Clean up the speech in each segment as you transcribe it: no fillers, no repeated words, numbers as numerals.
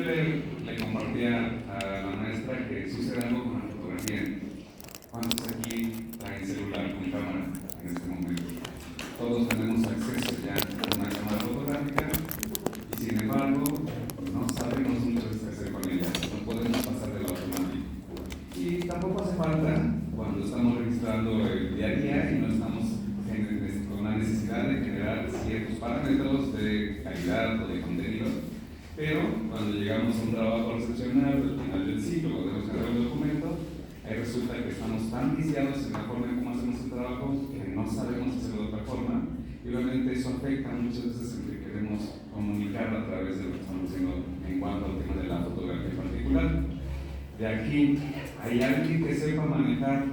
le compartía a la maestra que sucede algo con la fotografía. ¿Cuántos aquí traen celular con cámara en este momento? Todos tenemos acceso ya a una cámara fotográfica y sin embargo no sabemos mucho qué hacer con ella, no podemos pasar de lo automático. Y tampoco hace falta cuando estamos registrando el día a día y no estamos con la necesidad de generar ciertos parámetros de calidad o de contenido, pero cuando llegamos a un trabajo excepcional al final del ciclo, cuando tenemos que hacer un documento, ahí resulta que estamos tan viciados en la forma en cómo hacemos el trabajo que no sabemos hacerlo de otra forma, y obviamente eso afecta muchas veces en que queremos comunicar a través de lo que estamos haciendo en cuanto al tema de la fotografía en particular. De aquí, ¿hay alguien que sepa manejar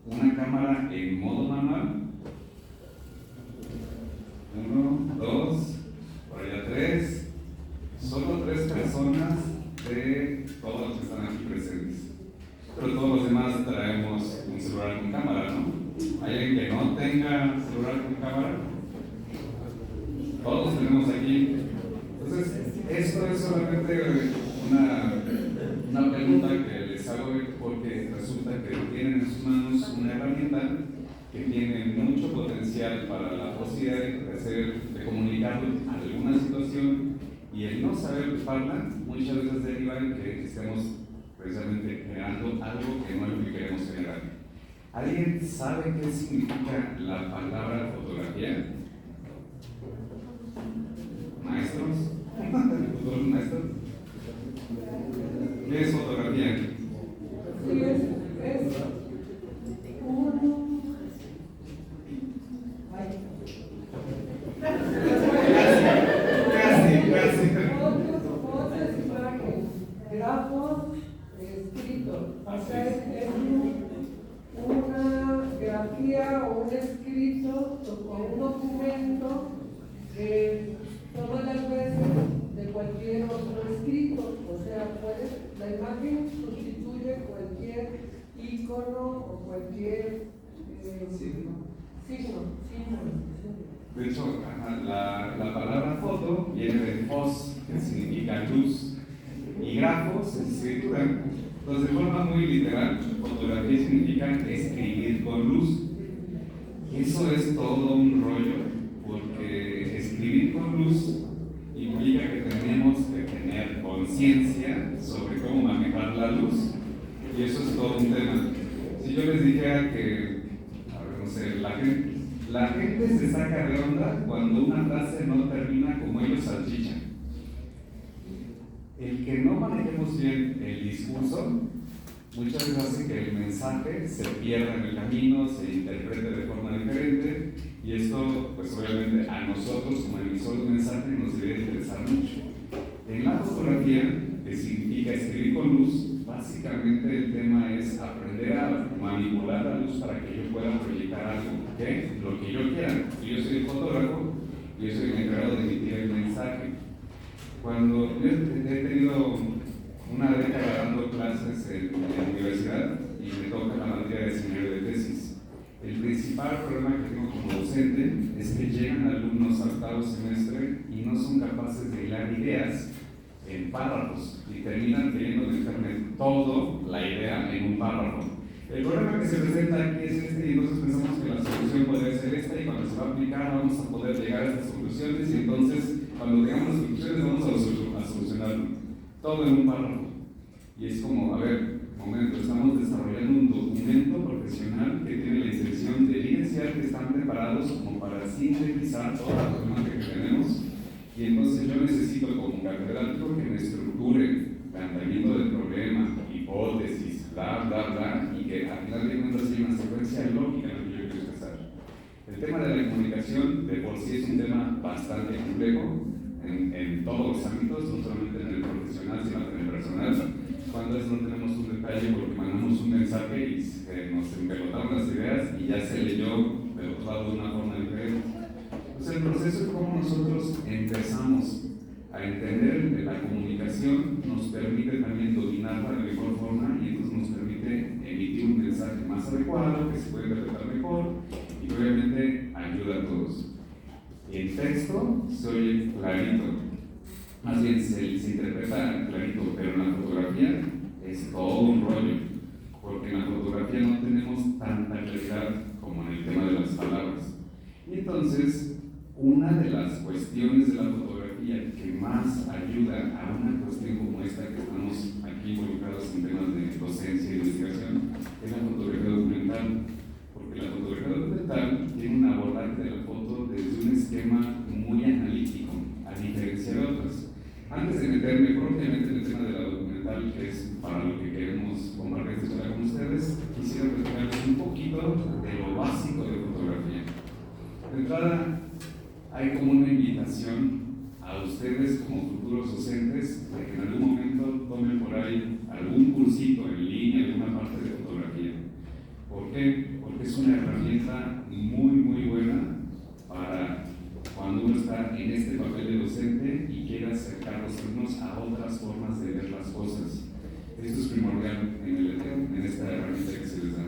una cámara en modo manual? 1, 2, por allá 3. Solo 3 personas de todos los que están aquí presentes. Pero todos los demás traemos un celular con cámara, ¿no? ¿Hay alguien que no tenga celular con cámara? Todos tenemos aquí. Entonces, esto es solamente una pregunta que les hago porque resulta que tienen en sus manos una herramienta que tiene mucho potencial para la posibilidad de comunicar alguna situación, y el no saber usarla muchas veces deriva en que estemos precisamente generando algo que no es lo que queremos generar. ¿Alguien sabe qué significa la palabra fotografía? ¿Maestros? ¿Futuros maestros? ¿Qué es fotografía? Sí, es Casi. Fotos, imágenes, grafos, escritos. O sea, es una grafía o un escrito o un documento que todas las veces de cualquier otro escrito. O sea, la imagen sustituye cualquier ícono o cualquier signo. De hecho, la palabra foto viene de fos, que significa luz, y grafos es escritura. Entonces, de forma muy literal, fotografía significa escribir con luz. Y eso es todo un rollo, porque escribir con luz implica que tenemos que tener conciencia sobre cómo manejar la luz, y eso es todo un tema. Si yo les dijera que, no sé, la gente se saca de onda cuando una frase no termina como ellos salchichan. El que no manejemos bien el discurso muchas veces hace que el mensaje se pierda en el camino, se interprete de forma diferente, y esto, pues obviamente a nosotros como emisores de mensaje nos debe interesar mucho. En la fotografía, que significa escribir con luz, básicamente el tema es aprender a manipular la luz para que yo pueda proyectar algo, ¿okay? Lo que yo quiera. Si yo soy el fotógrafo, yo soy el encargado de emitir el mensaje. Cuando yo he tenido una década dando clases en la universidad y me toca la materia de seminario de tesis, el principal problema que tengo como docente es que llegan alumnos al octavo semestre y no son capaces de hilar ideas en párrafos y terminan queriendo meterme toda la idea en un párrafo. El problema que se presenta aquí es este, y entonces pensamos que la solución podría ser esta, y cuando se va a aplicar vamos a poder llegar a estas conclusiones, y entonces cuando tengamos las conclusiones vamos a solucionarlo todo en un párrafo. Y es como, a ver, momento, estamos desarrollando un documento profesional que tiene la intención de evidenciar que están preparados como para sintetizar toda la problemática que tenemos, y entonces yo necesito como catedrático que me estructure planteamiento del problema, hipótesis, bla, bla, bla, y que al final de cuentas haya una secuencia lógica en lo que yo quiero expresar. El tema de la comunicación de por sí es un tema bastante complejo en todos los ámbitos, no solamente en el profesional, sino en el personal. Cuando no tenemos un detalle porque mandamos un mensaje y nos empelotaron las ideas y ya se leyó del otro lado de una forma diferente. Entonces el proceso de cómo nosotros empezamos a entender la comunicación nos permite también dominarla de mejor forma, y entonces nos permite emitir un mensaje más adecuado, que se puede interpretar mejor y que obviamente ayuda a todos. El texto se oye clarito, más bien se interpreta clarito fotografía no tenemos tanta claridad como en el tema de las palabras. Y entonces, una de las cuestiones de la fotografía que más ayuda a una cuestión como esta que estamos aquí involucrados en temas de docencia e investigación es la fotografía documental. Porque la fotografía documental tiene un abordaje de la foto desde un esquema muy analítico, a diferencia de otras. Antes de meterme propiamente en el tema de la documental, que es para lo que queremos compartir esta charla con ustedes, quisiera platicarles un poquito de lo básico de fotografía. De entrada, hay como una invitación a ustedes como futuros docentes de que en algún momento tomen por ahí algún cursito en línea de una parte de fotografía. ¿Por qué? Porque es una herramienta muy buena para cuando uno está en este papel de docente y quiere acercar los alumnos a otras formas de ver las cosas. Esto es primordial en esta herramienta que se les da.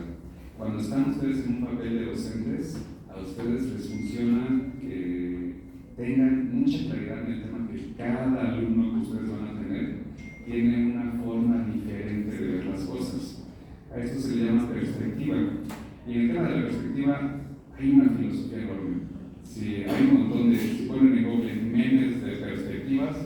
Cuando están ustedes en un papel de docentes, a ustedes les funciona que tengan mucha claridad en el tema que cada alumno que ustedes van a tener tiene una forma diferente de ver las cosas. A esto se le llama perspectiva. Y en el tema de la perspectiva hay una filosofía enorme. Si hay un montón de, si ponen en Google memes de perspectivas,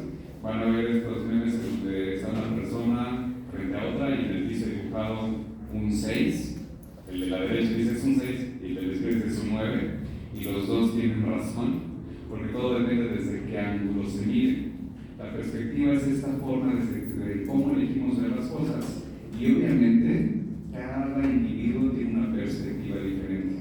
van a ver estos memes donde está una persona frente a otra y les dice dibujado un 6, el de la derecha dice es un 6 y el de la izquierda es un 9, y los dos tienen razón, porque todo depende desde qué ángulo se mire. La perspectiva es esta forma de cómo elegimos ver las cosas, y obviamente cada individuo tiene una perspectiva diferente.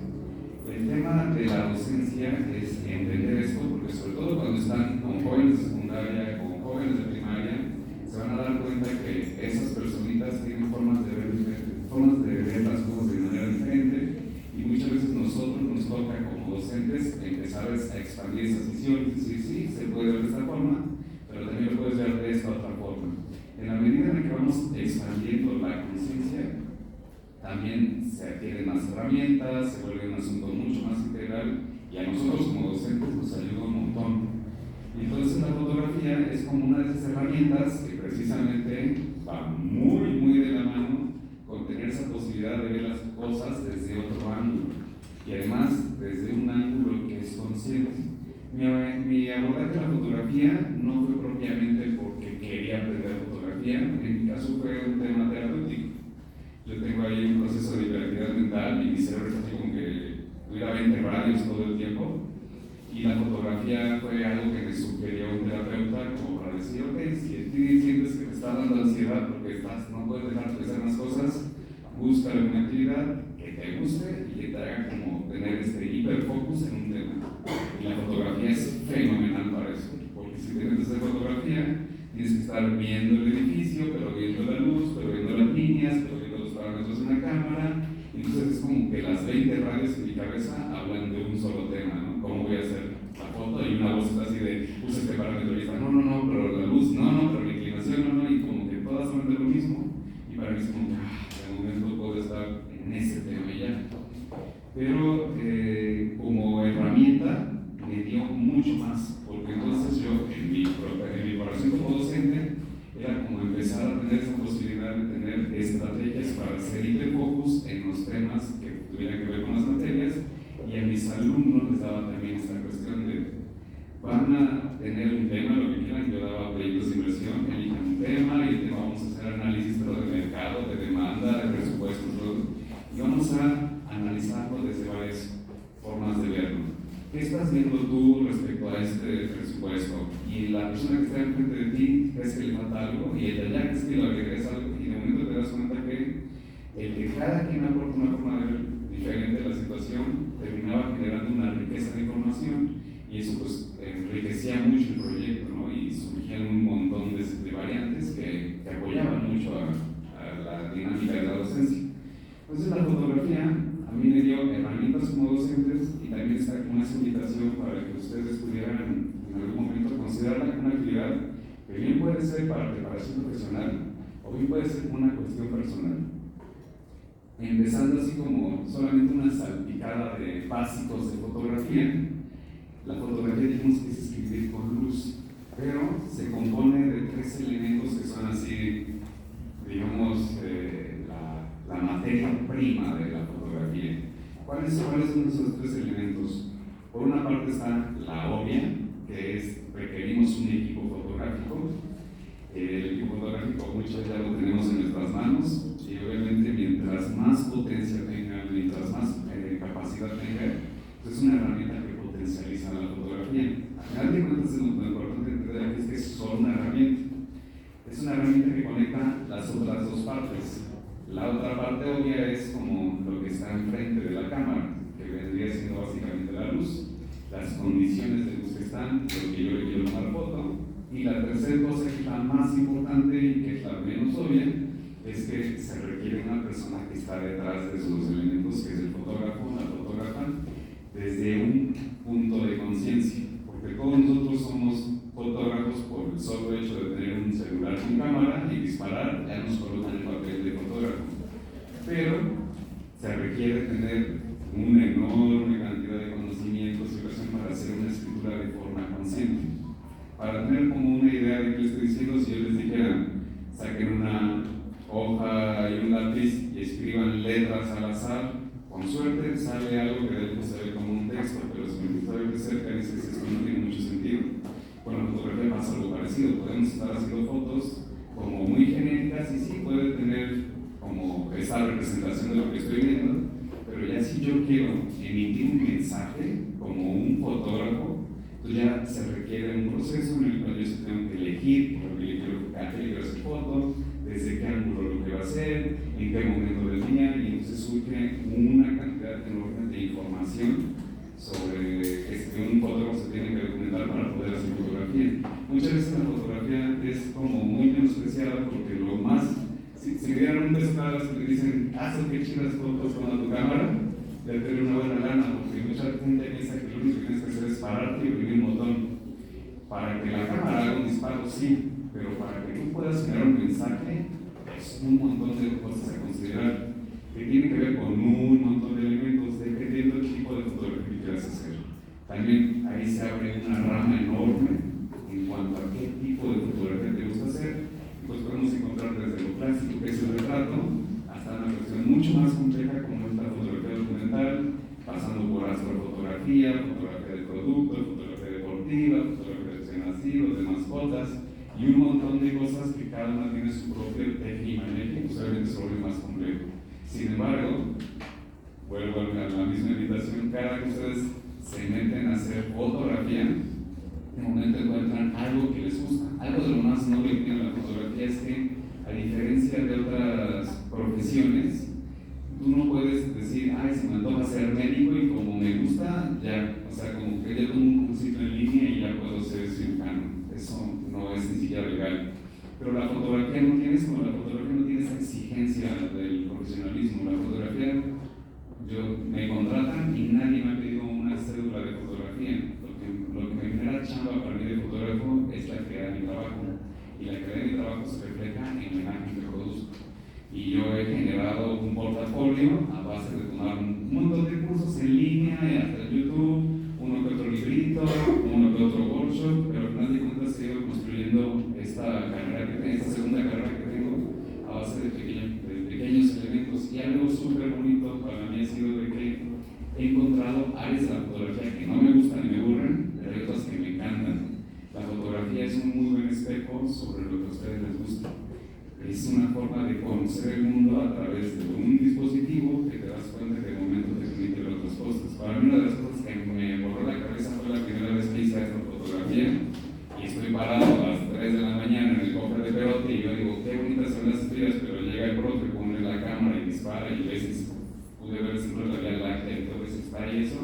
El tema de la docencia es entender esto, porque sobre todo cuando están con jóvenes de secundaria, con jóvenes de primaria, se van a dar cuenta que esas personitas tienen formas de ver las cosas de manera diferente, y muchas veces nosotros nos toca como docentes empezar a expandir esas visiones, decir, sí, se puede ver de esta forma, pero también lo puedes ver de esta otra forma. En la medida en que vamos expandiendo la conciencia, también se adquieren más herramientas, se vuelve un asunto mucho más integral, y a nosotros como docentes nos ayuda un montón. Y entonces la fotografía es como una de esas herramientas que precisamente va muy de la mano con tener esa posibilidad de ver las cosas desde otro ángulo, y además desde un ángulo que es consciente. Mi abordaje de la fotografía no fue propiamente porque quería aprender fotografía, en mi caso fue un tema terapéutico. Yo tengo ahí un proceso de hiperactividad mental y mi cerebro está así como que tuviera 20 radios todo el tiempo, y la fotografía fue algo que me sugirió un terapeuta como para decir, ok, si sientes que te está dando ansiedad porque no puedes dejar de hacer las cosas, busca alguna actividad que te guste y que te haga como tener hiperfocus en un tema. Y la fotografía es fenomenal para eso, porque si tienes que hacer fotografía, tienes que estar viendo el edificio, pero viendo la luz, pero viendo las líneas, pero viendo los parámetros de una cámara. Entonces es como que las 20 radios en mi cabeza hablan de un solo tema, ¿no? ¿Cómo voy a hacer la foto? Y una voz está así de, usa este parámetro y está, no, pero la luz, no, pero la inclinación, no, y como que todas hablan de lo mismo. Y para mí es como que, de momento puedo estar en ese tema y ya. Pero como herramienta me dio mucho más, porque entonces yo en mi formación como docente era como empezar a tener esa posibilidad de tener estrategias para hacer hiperfocus en los temas que tuvieran que ver con las materias, y a mis alumnos les daba también esta cuestión de van a tener un tema, lo que quieran. Yo daba proyectos de inversión, elijan un tema y el tema vamos a hacer análisis pero de mercado, de demanda, de presupuestos, y vamos a analizarlo desde varias formas de verlo. ¿Qué estás viendo tú respecto a este presupuesto? Y la persona que está enfrente de ti crees que le falta algo, y el de allá crees que le agregas algo, y de momento te das cuenta que el que cada quien aporta una forma de ver diferente de la situación terminaba generando una riqueza de información, y eso pues enriquecía mucho el proyecto, ¿no? Y surgían un montón de variantes que apoyaban mucho a la dinámica de la docencia. Entonces la fotografía a mí me dio herramientas como docentes, y también está como una invitación para que ustedes pudieran en algún momento considerarla como una actividad que bien puede ser para preparación profesional o bien puede ser como una cuestión personal. Empezando así como solamente una salpicada de básicos de fotografía. La fotografía dijimos que es escribir con luz, pero se compone de 3 elementos que son así, digamos, la materia prima ¿Cuáles son esos tres elementos? Por una parte está la obvia, que es requerimos un equipo fotográfico. El equipo fotográfico muchos ya lo tenemos en nuestras manos y obviamente mientras más potencia tenga, mientras más capacidad tenga, pues es una herramienta que potencializa la fotografía. Al final de cuentas, lo importante entender es que es solo una herramienta. Es una herramienta que conecta las otras dos partes. La otra parte obvia es como lo que está enfrente de la cámara, que vendría siendo básicamente la luz, las condiciones de luz que están, lo que yo le quiero tomar foto. Y la tercera cosa, que es la más importante y que es la menos obvia, es que se requiere una persona que está detrás de esos elementos, que es el fotógrafo, la fotógrafa, desde un punto de conciencia, porque todos nosotros somos fotógrafos por el solo hecho de tener un celular con cámara y disparar, ya nos colocan el papel de fotógrafo. Pero se requiere tener una enorme cantidad de conocimientos y pasión para hacer una escritura de forma consciente. Para tener como una idea de qué les estoy diciendo, si yo les dijera, saquen una hoja y un lápiz y escriban letras al azar, con suerte sale algo que después se ve como un texto, pero si me gusta ver de cerca, dices esto no tiene mucho sentido. Con la fotografía pasa algo parecido, podemos estar haciendo fotos como muy genéricas y sí puede tener como esa representación de lo que estoy viendo, pero ya si yo quiero emitir un mensaje como un fotógrafo, entonces ya se requiere un proceso en el cual yo tengo que elegir lo que le quiero hacer foto, desde qué ángulo lo quiero hacer, en qué momento del día, y entonces surge una cantidad enorme de información sobre que un fotógrafo se tiene que documentar para poder hacer fotografía. Muchas veces la fotografía es como muy menospreciada porque lo más, si me dieran un beso cada vez que me dicen, haz qué chidas fotos con tu cámara, ya tener una buena lana, porque mucha gente piensa que lo único que tienes que hacer es pararte y oprimir un botón. Para que la cámara haga un disparo, sí, pero para que tú puedas generar un mensaje, es un montón de cosas a considerar, que tienen que ver con un montón de elementos, dependiendo del tipo de fotografía que quieras hacer. También ahí se abre una rama enorme en cuanto a qué tipo de fotografía te gusta hacer. Pues podemos encontrar desde lo clásico, que es el retrato, hasta una cuestión mucho más compleja como es la fotografía documental, pasando por astrofotografía, fotografía de producto, fotografía deportiva, fotografía de recién nacidos, de mascotas, y un montón de cosas que cada una tiene su propio técnica y manejo, y posiblemente se vuelve más complejo. Sin embargo, vuelvo a la misma invitación, cada que ustedes se meten a hacer fotografía, de momento encuentran algo que les gusta. Algo de lo más noble que tiene la fotografía es que, a diferencia de otras profesiones, tú no puedes decir, ay, se me antoja ser médico y como me gusta, ya, o sea, como que ya tomo un cursito en línea y ya puedo ser cirujano. Eso no es ni siquiera legal. Pero la fotografía no tiene eso, la fotografía no tiene esa exigencia del profesionalismo. La fotografía, me contratan y nadie me ha pedido una cédula de fotografía. Lo que me genera chamba para mí de fotógrafo es la calidad de mi trabajo. Y la calidad de mi trabajo se refleja en la imagen que produzco. Y yo he generado un portafolio a base de tomar un montón de cursos en línea, hasta YouTube, uno que otro librito, uno que otro workshop, pero al final de cuentas he ido construyendo esta segunda carrera que tengo a base de pequeños elementos. Y algo súper bonito para mí ha sido de que he encontrado áreas de la fotografía que no me gustan ni me aburren, pero hay otras que me encantan. La fotografía es un muy buen espejo sobre lo que a ustedes les gusta. Es una forma de conocer el mundo a través de un dispositivo que te das cuenta que de momento te permite ver otras cosas. Para mí una de las cosas que me borró la cabeza fue la primera vez que hice esta fotografía y estoy parado a las 3 de la mañana en el cofre de Perote y yo digo, qué bonitas son las estrellas, pero llega el profe, pone la cámara y dispara y a veces pude ver siempre la Vía Láctea y todo eso está y eso,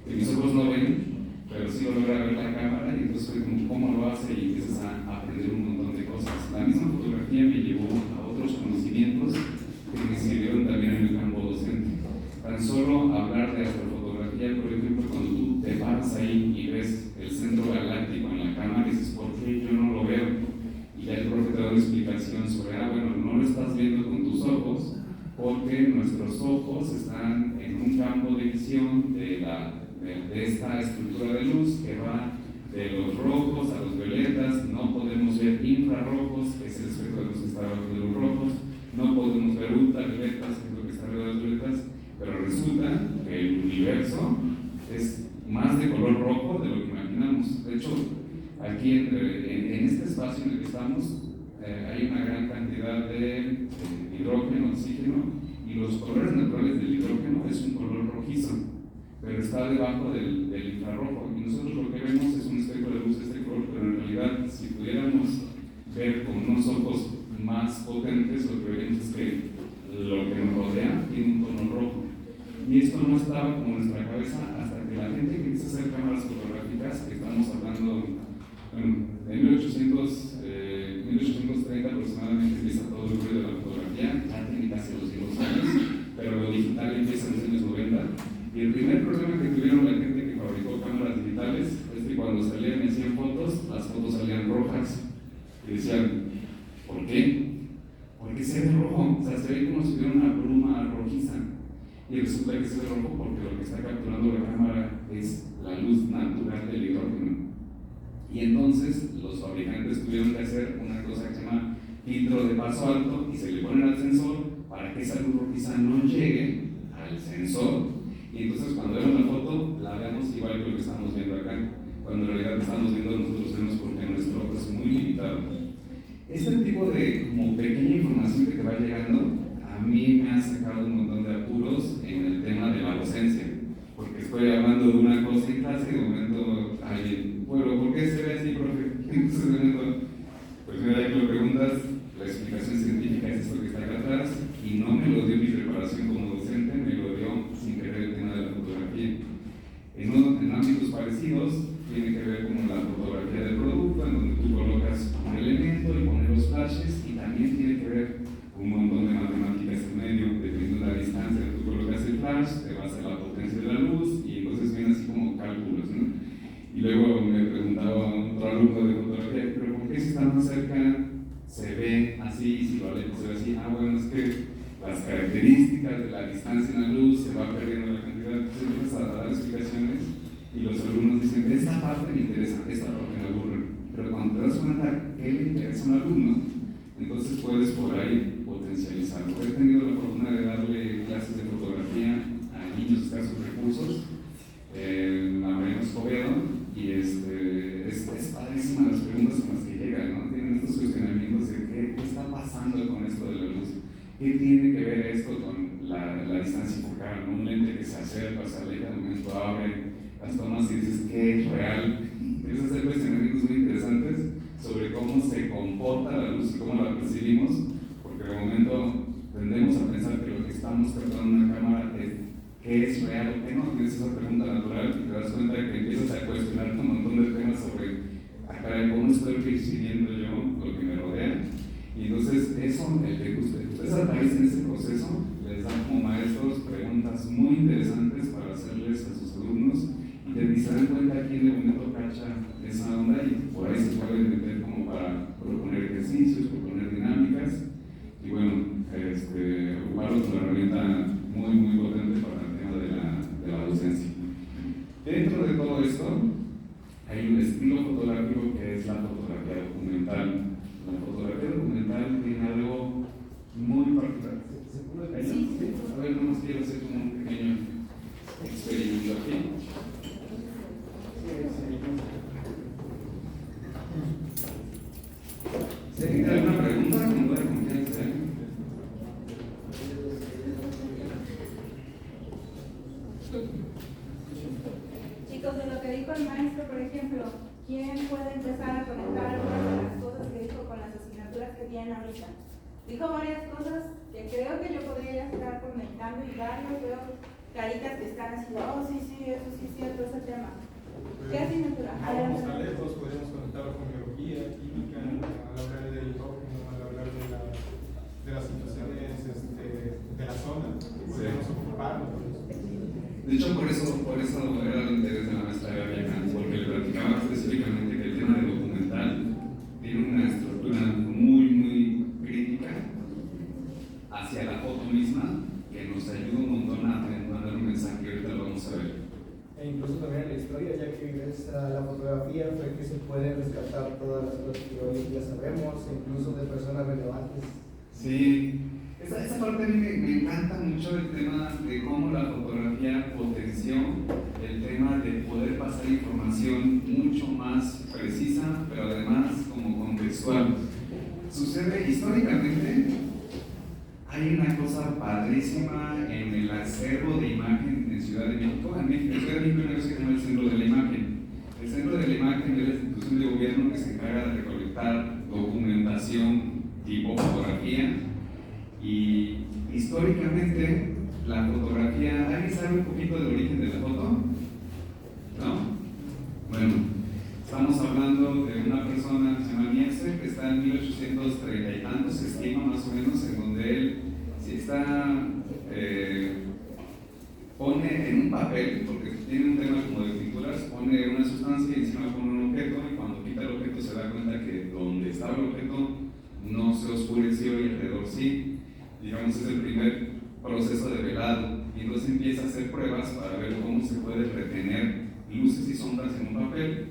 que mis ojos no ven, pero sí lo logra ver la cámara y entonces fue como cómo lo hace y empiezas a aprender un montón de cosas. La misma fotografía me llevó a otros conocimientos que me sirvieron también en el campo docente. Tan solo hablar de astrofotografía, por ejemplo, cuando tú te paras ahí y ves el centro galáctico en la cámara y dices, ¿por qué yo no lo veo? Y ya el profe te da una explicación sobre, bueno, no lo estás viendo con tus ojos porque nuestros ojos están en un campo de visión de esta estructura de luz que va de los rojos a los violetas. No podemos ver infrarrojos, que es el espectro de luz que está abajo de los rojos, no podemos ver ultravioletas, que es lo que está alrededor de las violetas, pero resulta que universo es más de color rojo de lo que imaginamos. De hecho, aquí en este espacio en el que estamos hay una gran cantidad de hidrógeno, oxígeno, y los colores naturales del hidrógeno es un color rojizo, pero está debajo del infrarrojo, y nosotros lo que vemos es un espectro de luz de este color, pero en realidad si pudiéramos ver con unos ojos más potentes, lo que veríamos es que lo que nos rodea tiene un tono rojo. Y esto no estaba como en nuestra cabeza hasta que la gente que empieza a hacer cámaras fotográficas, que estamos hablando, bueno, en 1830 aproximadamente empieza todo el ruido de la fotografía, ya tiene casi 200 años, pero lo digital empieza en los años 90. Y el primer problema que tuvieron la gente que fabricó cámaras digitales es que cuando salían y hacían fotos, las fotos salían rojas. Y decían, ¿por qué? ¿Por qué se ve rojo? O sea, se ve como si hubiera una bruma rojiza. Y resulta que se ve rojo porque lo que está capturando la cámara es la luz natural del hidrógeno. Y entonces los fabricantes tuvieron que hacer una cosa que se llama filtro de paso alto y se le ponen al sensor para que esa luz rojiza no llegue al sensor. Y entonces cuando vemos la foto, la veamos igual que lo que estamos viendo acá, cuando en realidad estamos viendo nosotros vemos porque nuestro ojo es muy limitado. Este tipo de como pequeña información que te va llegando, a mí me ha sacado un montón de apuros en el tema de la docencia, porque estoy hablando de una cosa en clase y de momento alguien, bueno, ¿por qué se ve así, profe? Entonces de momento, pues mira, ya que lo preguntas, la explicación científica es esto que está acá atrás, y no me lo dio mi preparación como docente, me lo dio sin querer el tema de la fotografía. En ámbitos parecidos, tiene que ver con la fotografía del producto, en donde tú colocas un elemento y pones los flashes, y también tiene que ver un montón de matemáticas en medio, dependiendo de la distancia que tú colocas el flash, te vas a la potencia de la luz, y entonces viene así como cálculos, ¿no? Y luego me preguntaba otro alumno de fotografía, ¿pero por qué si está más cerca se ve así, y si lo alejo se ve así? Ah, bueno, es que las características de la distancia en la luz se va perdiendo la cantidad, entonces empiezas a dar explicaciones, y los alumnos dicen, esta parte me interesa, esta parte me aburre, pero cuando te das cuenta qué le interesa a un alumno, entonces puedes por ahí potencializarlo. He tenido la fortuna de darle clases de fotografía a niños de escasos recursos en la Mariano Escobedo, y es padrísima las preguntas con las que llegan, ¿no? Tienen estos cuestionamientos de qué está pasando con esto de la luz, qué tiene que ver esto con la distancia focal, ¿no? Un lente que se acerca, se aleja, de momento abre las tomas y dices qué es real. Empiezas a hacer cuestionamientos muy interesantes sobre cómo se comporta la luz y cómo la percibimos, porque de momento tendemos a pensar que lo que estamos captando en una cámara es qué es real o qué no. Tienes esa pregunta natural y te das cuenta que empiezas a cuestionar un montón de temas sobre cómo estoy percibiendo yo lo que me rodea. Y entonces eso, el que ustedes atraviesen ese proceso, les dan como maestros preguntas muy interesantes para hacerles a sus alumnos, y se dan cuenta quién de momento cacha esa onda, y por ahí se pueden meter como para proponer ejercicios, proponer dinámicas, y bueno, ocuparlos con una herramienta muy, muy potente para el tema de la docencia. Dentro de todo esto, hay un estilo fotográfico que es la fotografía documental. La fotografía documental tiene algo muy particular. ¿Se puede callar? Sí. A ver, nomás quiero hacer como un pequeño experimento aquí. Si alguien tiene alguna pregunta, con toda confianza. Chicos, de lo que dijo el maestro, por ejemplo, ¿quién puede empezar a conectar algunas de las cosas que dijo con las asignaturas que tienen ahorita? Dijo varias cosas que creo que yo podría estar conectando, y varios veo caritas que están así, oh, sí, eso sí es cierto, ese tema. ¿Qué asignatura? Vamos a lejos, podemos conectarlo con biología, química, al hablar del hidrógeno, al hablar de las situaciones de la zona, podemos ocuparlo. De hecho, por eso era el interés de la maestra Gabriela, porque le platicaba específicamente que el tema de documental tiene una estructura muy, muy crítica hacia la foto misma, que nos ayuda un montón a mandar un mensaje que ahorita lo vamos a ver. E incluso también en la historia, ya que gracias a la fotografía fue que se pueden rescatar todas las cosas que hoy ya sabemos, incluso de personas relevantes. Sí, Esa parte a mí me encanta mucho el tema de cómo la fotografía potenció el tema de poder pasar información mucho más precisa, pero además como contextual. Sucede históricamente, hay una cosa padrísima en el acervo de imagen en Ciudad de México. En Ciudad de México hay una cosa que se llama el Centro de la Imagen. El Centro de la Imagen es la institución de gobierno que se encarga de recolectar documentación tipo fotografía. Y históricamente la fotografía, ¿alguien sabe un poquito del origen de la foto? ¿No? Bueno, estamos hablando de una persona que se llama Niepce, que está en 1830 y tantos, se estima más o menos, en donde él pone en un papel, porque tiene un tema como de pinturas, pone una sustancia y encima pone un objeto, y cuando quita el objeto se da cuenta que donde estaba el objeto no se oscureció y alrededor sí. Digamos, es el primer proceso de velado, y entonces empieza a hacer pruebas para ver cómo se puede retener luces y sombras en un papel,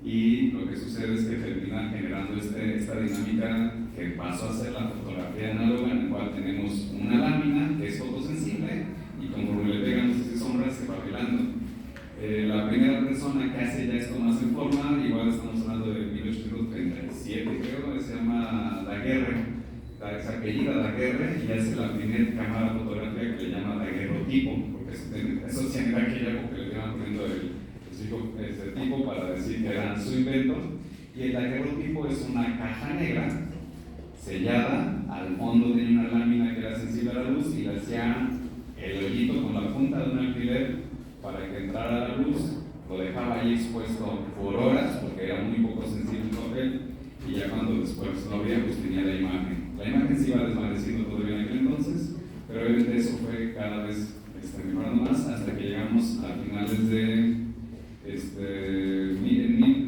y lo que sucede es que termina generando esta dinámica que pasó a ser la fotografía análoga, en la cual tenemos una lámina que es fotosensible y conforme le pegan luces y sombras se va velando. La primera persona que hace ya esto más en forma, igual estamos hablando de 1837 creo, se llama Daguerre. Se apellida Daguerre y hace la primera cámara fotográfica que le llama daguerrotipo, porque eso siempre en aquella época le iban poniendo ese tipo para decir que era su invento. Y el daguerrotipo es una caja negra sellada, al fondo tenía una lámina que era sensible a la luz y le hacía el hoyito con la punta de un alfiler para que entrara la luz, lo dejaba ahí expuesto por horas porque era muy poco sensible el papel, y ya cuando después lo abría pues tenía la imagen. La imagen se iba desvaneciendo todavía en aquel entonces, pero obviamente eso fue cada vez mejorando más hasta que llegamos a finales de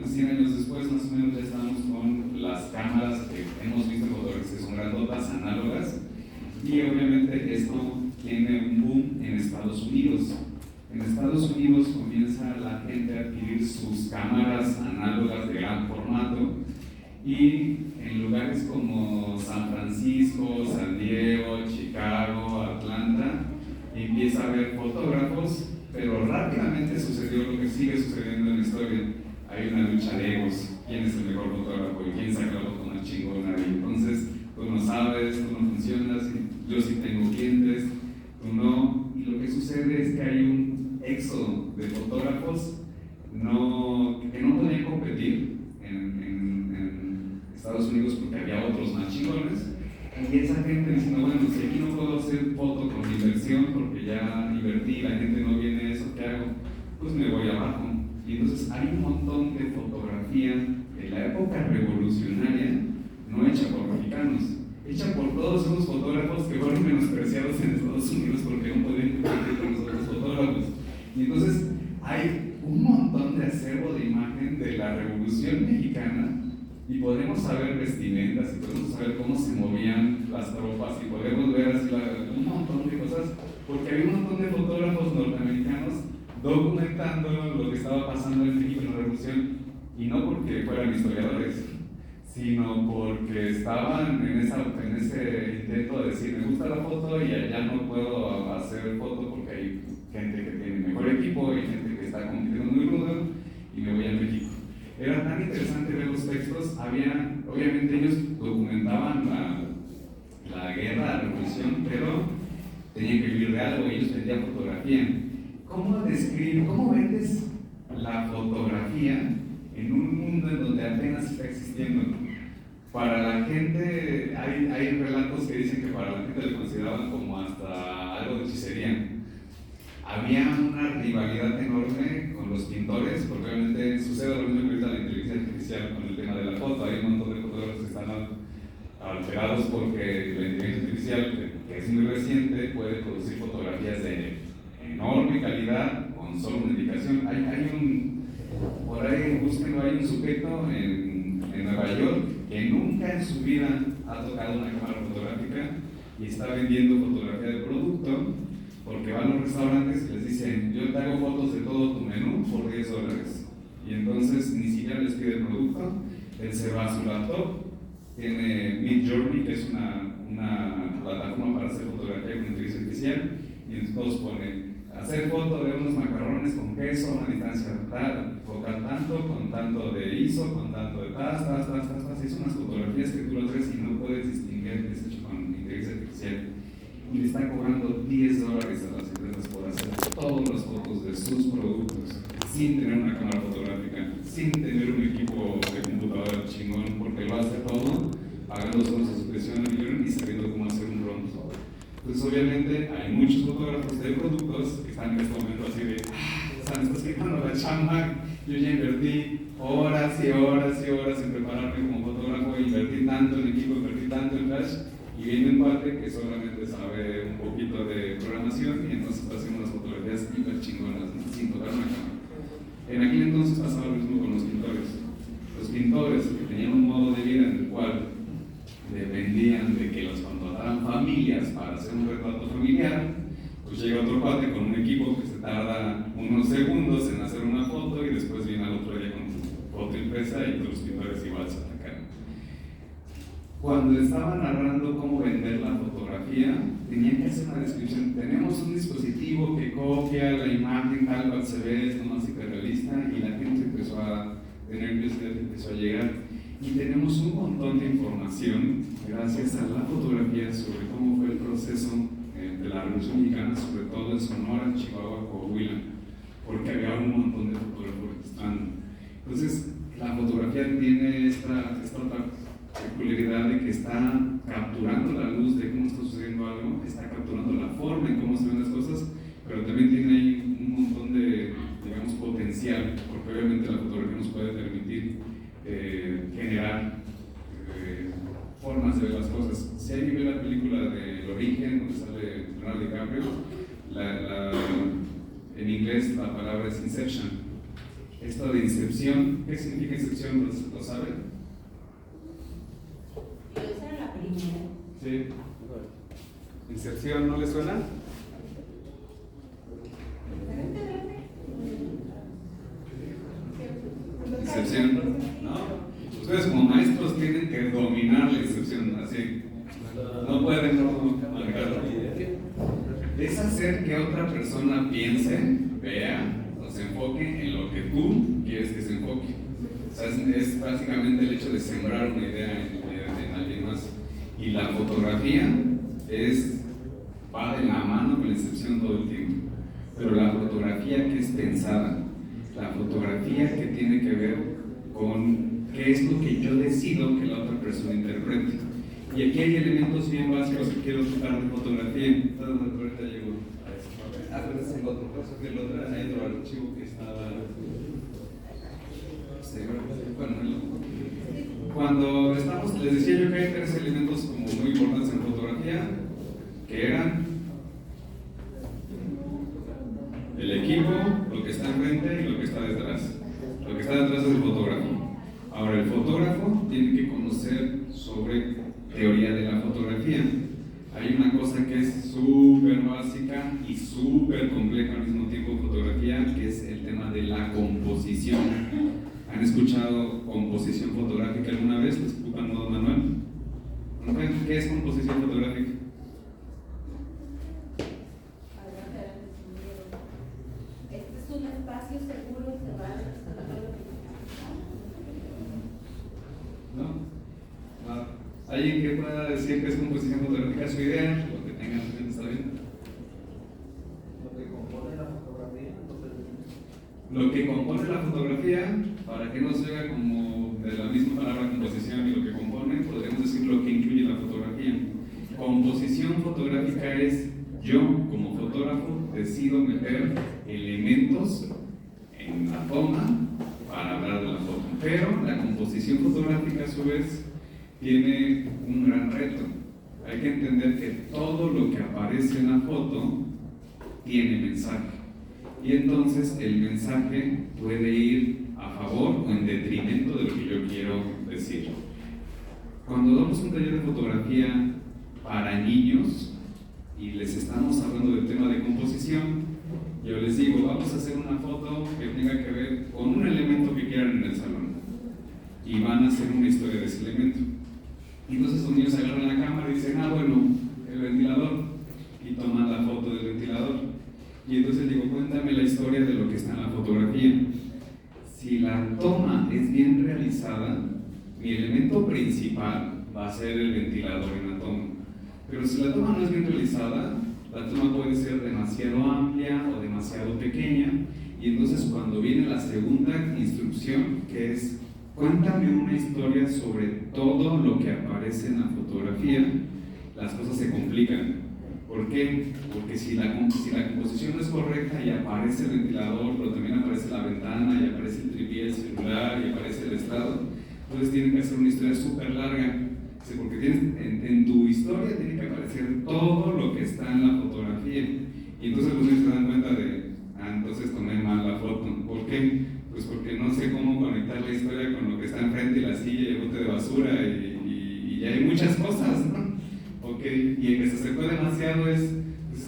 100 años después, más o menos, ya estamos con las cámaras que hemos visto en fotografías que son grandotas, análogas, y obviamente esto tiene un boom en Estados Unidos. En Estados Unidos comienza la gente a adquirir sus cámaras análogas de gran formato, y en lugares como San Francisco, San Diego, Chicago, Atlanta, empieza a haber fotógrafos, pero rápidamente sucedió lo que sigue sucediendo en la historia. Hay una lucha de egos, quién es el mejor fotógrafo y quién saca la foto más chingona, y entonces tú no sabes, tú no funcionas, yo sí tengo clientes, tú no, y lo que sucede es que hay un éxodo de fotógrafos que no podían competir en Estados Unidos porque había otros más chingones, y esa gente diciendo, bueno, si aquí no puedo hacer foto con inversión porque ya invertí, la gente no viene, ¿eso qué hago? Pues me voy abajo. Y entonces hay un montón de fotografía de la época revolucionaria no hecha por mexicanos, hecha por todos esos fotógrafos que fueron menospreciados en Estados Unidos porque no podían competir con los otros fotógrafos. Y entonces hay un montón de acervo de imagen de la Revolución Mexicana, y podemos saber vestimentas, y podemos saber cómo se movían las tropas, y podemos ver así un montón de cosas, porque había un montón de fotógrafos norteamericanos documentando lo que estaba pasando en México en la Revolución, y no porque fueran historiadores, sino porque estaban en ese intento de decir, me gusta la foto y allá no puedo hacer foto porque hay gente que tiene mejor equipo y gente que está compitiendo muy rudo, y me voy a México. Era tan interesante ver los textos, obviamente ellos documentaban la guerra, la revolución, pero tenían que vivir de algo y ellos vendían fotografía. ¿Cómo vendes la fotografía en un mundo en donde apenas está existiendo? Para la gente, hay relatos que dicen que para la gente lo consideraban como hasta algo de hechicería. Había una rivalidad enorme con los pintores, porque obviamente sucede lo mismo que ahorita la inteligencia artificial con el tema de la foto. Hay un montón de fotógrafos que están alterados porque la inteligencia artificial, que es muy reciente, puede producir fotografías de enorme calidad con solo una indicación. Por ahí, búsquenlo, hay un sujeto en Nueva York que nunca en su vida ha tocado una cámara fotográfica y está vendiendo fotografía de producto, porque van a los restaurantes y les dicen, yo te hago fotos de todo tu menú por $10. Y entonces ni siquiera les pide el producto, él se va a su laptop, tiene Midjourney, que es una una plataforma para hacer fotografía con inteligencia artificial y entonces pone hacer foto de unos macarrones con queso a una distancia tal, focal tanto, con tanto de ISO, con tanto de tas, y son unas fotografías que tú las ves y no puedes distinguir que es hecho con inteligencia artificial. Y le está cobrando $10 a las empresas por hacer todas las fotos de sus productos sin tener una cámara fotográfica, sin tener un equipo de computadora chingón, porque lo hace todo pagando solo su suscripción a Midjourney y sabiendo cómo hacer un prompt. Entonces obviamente hay muchos fotógrafos de productos que están en este momento así de se me está quitando la chamba, yo ya invertí horas y horas y horas en prepararme como fotógrafo, invertí tanto en equipo, invertí tanto en flash, y viene un cuate que solamente sabe un poquito de programación y entonces está haciendo unas fotografías hiper chingonas, ¿no? Sin tocar una cámara. En aquel entonces pasaba lo mismo con los pintores. Los pintores que tenían un modo de vida en el cual dependían de que los contrataran familias para hacer un retrato familiar, pues llega otro cuate con un equipo que se tarda unos segundos en hacer una foto y después viene al otro día con su foto impresa y todos los pintores igual se atacaron. Cuando estaba narrando cómo vender la fotografía, tenía que hacer una descripción. Tenemos un dispositivo que copia la imagen tal cual se ve, es nomás hiperrealista, y la gente empezó a tener curiosidad, empezó a llegar. Y tenemos un montón de información gracias a la fotografía sobre cómo fue el proceso de la Revolución Mexicana, sobre todo en Sonora, Chihuahua, Coahuila, porque había un montón de fotógrafos registrando. Entonces, la fotografía tiene esta otra peculiaridad de que está capturando la luz de cómo está sucediendo algo, está capturando la forma en cómo se ven las cosas, pero también tiene ahí un montón de, digamos, potencial, porque obviamente la fotografía nos puede permitir generar formas de ver las cosas. Si alguien ve la película de El Origen, donde sale Leonardo DiCaprio, en inglés la palabra es Inception. Esto de Incepción, ¿qué significa Incepción? ¿Lo saben? Lo dicen en la película. Sí. ¿Incepción no le suena? Incepción, ¿no? Ustedes como maestros tienen que dominar la incepción, así. No pueden no manejarlo. Es hacer que otra persona piense, vea o se enfoque en lo que tú quieres que se enfoque. O sea, es básicamente el hecho de sembrar una idea en alguien más. Y la fotografía va de la mano con la incepción todo el tiempo. Pero la fotografía que es pensada, la fotografía que tiene que ver con qué es lo que yo decido que la otra persona interprete. Y aquí hay elementos bien básicos que quiero tocar de fotografía. Ahorita llego a eso. Pero es el otro, por eso que el otro era el otro archivo que estaba. Cuando les decía yo que hay tres elementos como muy importantes en fotografía, que eran el equipo, lo que está enfrente y lo que está detrás. Lo que está detrás es el fotógrafo. Ahora, el fotógrafo tiene que conocer sobre teoría de la fotografía. Hay una cosa que es súper básica y súper compleja al mismo tiempo en fotografía, que es el tema de la composición. ¿Han escuchado composición fotográfica alguna vez? ¿Les ocupan modo manual? ¿Qué es composición fotográfica? Este es un espacio seguro y se va ¿No? ¿Alguien que pueda decir que es composición fotográfica? Su idea, lo que tengan en mente, ¿está bien? Lo que compone la fotografía. Lo que compone la fotografía, para que no se vea como de la misma palabra composición y lo que compone, podríamos decir lo que incluye la fotografía. Composición fotográfica es yo, como fotógrafo, decido meter elementos en la toma para hablar de la foto. Pero la composición fotográfica, a su vez, tiene un gran reto. Hay que entender que todo lo que aparece en la foto tiene mensaje. Y entonces el mensaje puede ir a favor o en detrimento de lo que yo quiero decir. Cuando damos un taller de fotografía para niños y les estamos hablando del tema de composición, yo les digo, vamos a hacer una foto que tenga que ver con un elemento que quieran en el salón y van a hacer una historia de ese elemento. Y entonces los niños agarran la cámara y dicen, dicen, bueno, el ventilador, y toman la foto del ventilador. Y entonces digo, cuéntame la historia de lo que está en la fotografía. Si la toma es bien realizada, mi elemento principal va a ser el ventilador en la toma. Pero si la toma no es bien realizada, la toma puede ser demasiado amplia o demasiado pequeña, y entonces cuando viene la segunda instrucción, que es cuéntame una historia sobre todo lo que aparece en la fotografía, las cosas se complican. ¿Por qué? Porque si la composición no es correcta y aparece el ventilador, pero también aparece la ventana, y aparece el tripié, el celular, y aparece el estrado, entonces tienen que hacer una historia súper larga. Porque en tu historia tiene que aparecer todo lo que está en la fotografía. Y entonces los niños se dan cuenta de, entonces tomé mal la foto. ¿Por qué? Pues porque no sé cómo conectar la historia con lo que está enfrente, y la silla, y el bote de basura, y ya hay muchas cosas, ¿no? Okay. Y en que se acercó demasiado es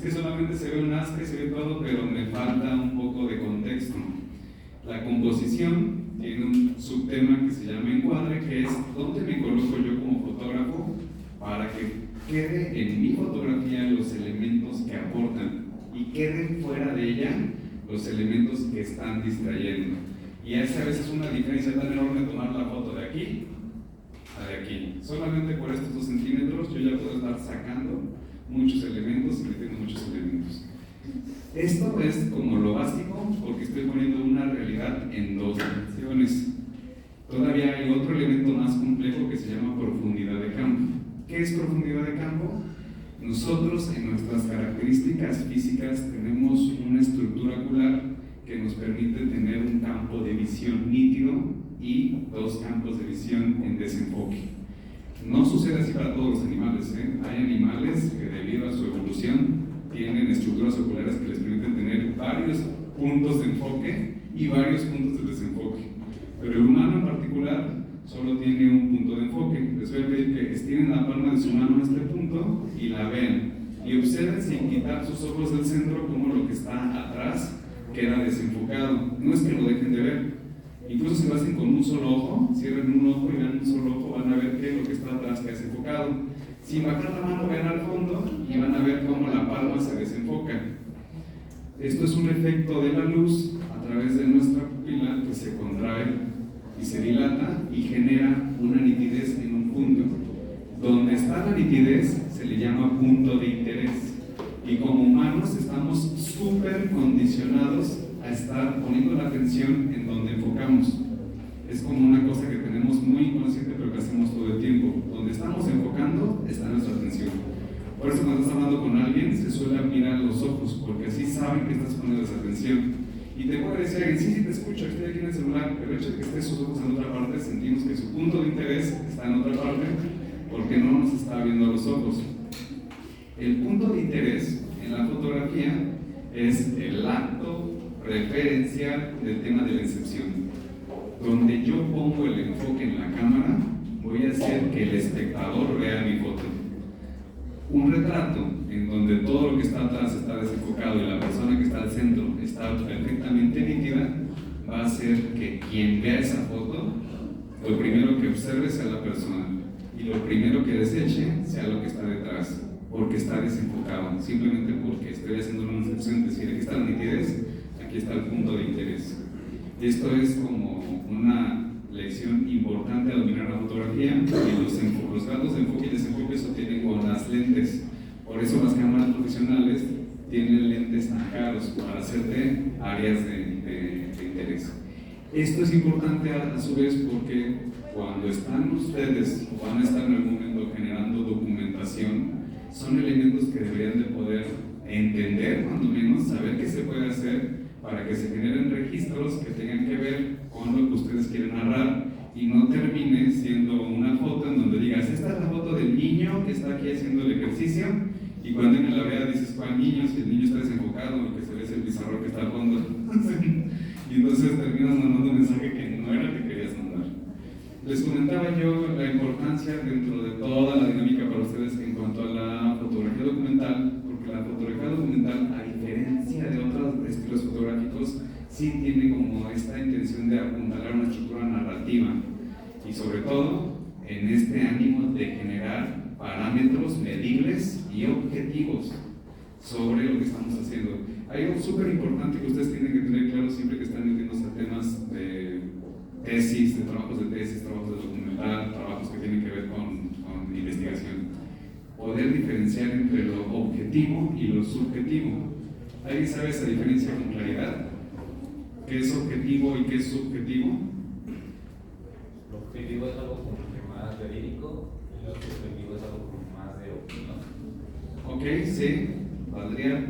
que solamente se ve un aspe, se ve todo, pero me falta un poco de contexto. La composición tiene un subtema que se llama encuadre, que es dónde me coloco yo como fotógrafo para que quede en mi fotografía los elementos que aportan y queden fuera de ella los elementos que están distrayendo. Y esa a veces es una diferencia tan enorme tomar la foto de aquí a de aquí. Solamente por estos 2 centímetros yo ya puedo estar sacando muchos elementos y metiendo muchos elementos. Esto es como lo básico, porque estoy poniendo una realidad en 2 dimensiones. Todavía hay otro elemento más complejo que se llama profundidad de campo. ¿Qué es profundidad de campo? Nosotros en nuestras características físicas tenemos una estructura ocular que nos permite tener un campo de visión nítido y 2 campos de visión en desenfoque. No sucede así para todos los animales, ¿eh? Hay animales que debido a su evolución tienen estructuras oculares que les permiten tener varios puntos de enfoque y varios puntos de desenfoque. Pero el humano en particular solo tiene un punto de enfoque. Les voy a pedir que estiren la palma de su mano a este punto y la vean. Y observen sin quitar sus ojos del centro cómo lo que está atrás queda desenfocado. No es que lo dejen de ver. Incluso si lo hacen con un solo ojo, cierren un ojo y vean un solo ojo, van a ver que lo que está atrás queda desenfocado. Sin bajar la mano, ven al fondo y van a ver cómo la palma se desenfoca. Esto es un efecto de la luz a través de nuestra pupila que se contrae y se dilata y genera una nitidez en un punto. Donde está la nitidez se le llama punto de interés. Y como humanos estamos súper condicionados a estar poniendo la atención en donde enfocamos. Es como una cosa que tenemos muy inconsciente, pero que hacemos todo el tiempo. Donde estamos enfocando está nuestra atención. Por eso cuando estás hablando con alguien se suele mirar los ojos, porque así saben que estás poniendo esa atención. Y te puede decir alguien, sí, te escucho, estoy aquí en el celular, pero el hecho de que esté sus ojos en otra parte, sentimos que su punto de interés está en otra parte, porque no nos está viendo a los ojos. El punto de interés en la fotografía es el acto referencial del tema de la incepción. Donde yo pongo el enfoque en la cámara, voy a hacer que el espectador vea mi foto. Un retrato en donde todo lo que está atrás está desenfocado y la persona que está al centro está perfectamente nítida, va a hacer que quien vea esa foto, lo primero que observe sea la persona y lo primero que deseche sea lo que está detrás, porque está desenfocado, simplemente porque estoy haciendo una incepción, es decir, aquí está la nitidez, aquí está el punto de interés. Esto es como una lección importante a dominar la fotografía, y los datos de enfoque y desenfoque se obtienen con las lentes. Por eso las cámaras profesionales tienen lentes tan caros para hacerte áreas de interés. Esto es importante a su vez porque cuando están ustedes o van a estar en algún momento generando documentación, son elementos que deberían de poder entender, cuando menos, saber qué se puede hacer para que se generen registros que tengan que ver con lo que ustedes quieren narrar y no termine siendo una foto en donde digas, esta es la foto del niño que está aquí haciendo el ejercicio, y cuando alguien la vea dices, ¿cuál niño? Si el niño está desenfocado, lo que se ve es el pizarrón que está al fondo. Y entonces terminas mandando un mensaje que no era el que querías mandar. Les comentaba yo la importancia dentro de toda la dinámica para ustedes en cuanto a la fotografía documental, porque la fotografía documental, a diferencia de otros estilos fotográficos, sí tiene como esta intención de apuntalar una estructura narrativa y sobre todo en este ánimo de generar parámetros medibles y objetivos sobre lo que estamos haciendo. Hay algo súper importante que ustedes tienen que tener claro siempre que están metiéndose a temas de tesis, de trabajos de tesis, trabajos de documental, trabajos que tienen que ver con investigación. Poder diferenciar entre lo objetivo y lo subjetivo. ¿Alguien sabe esa diferencia con claridad? ¿Qué es objetivo y qué es subjetivo? Lo objetivo es algo como que más verídico y lo subjetivo es algo como más de opinión. Ok, sí, valdría.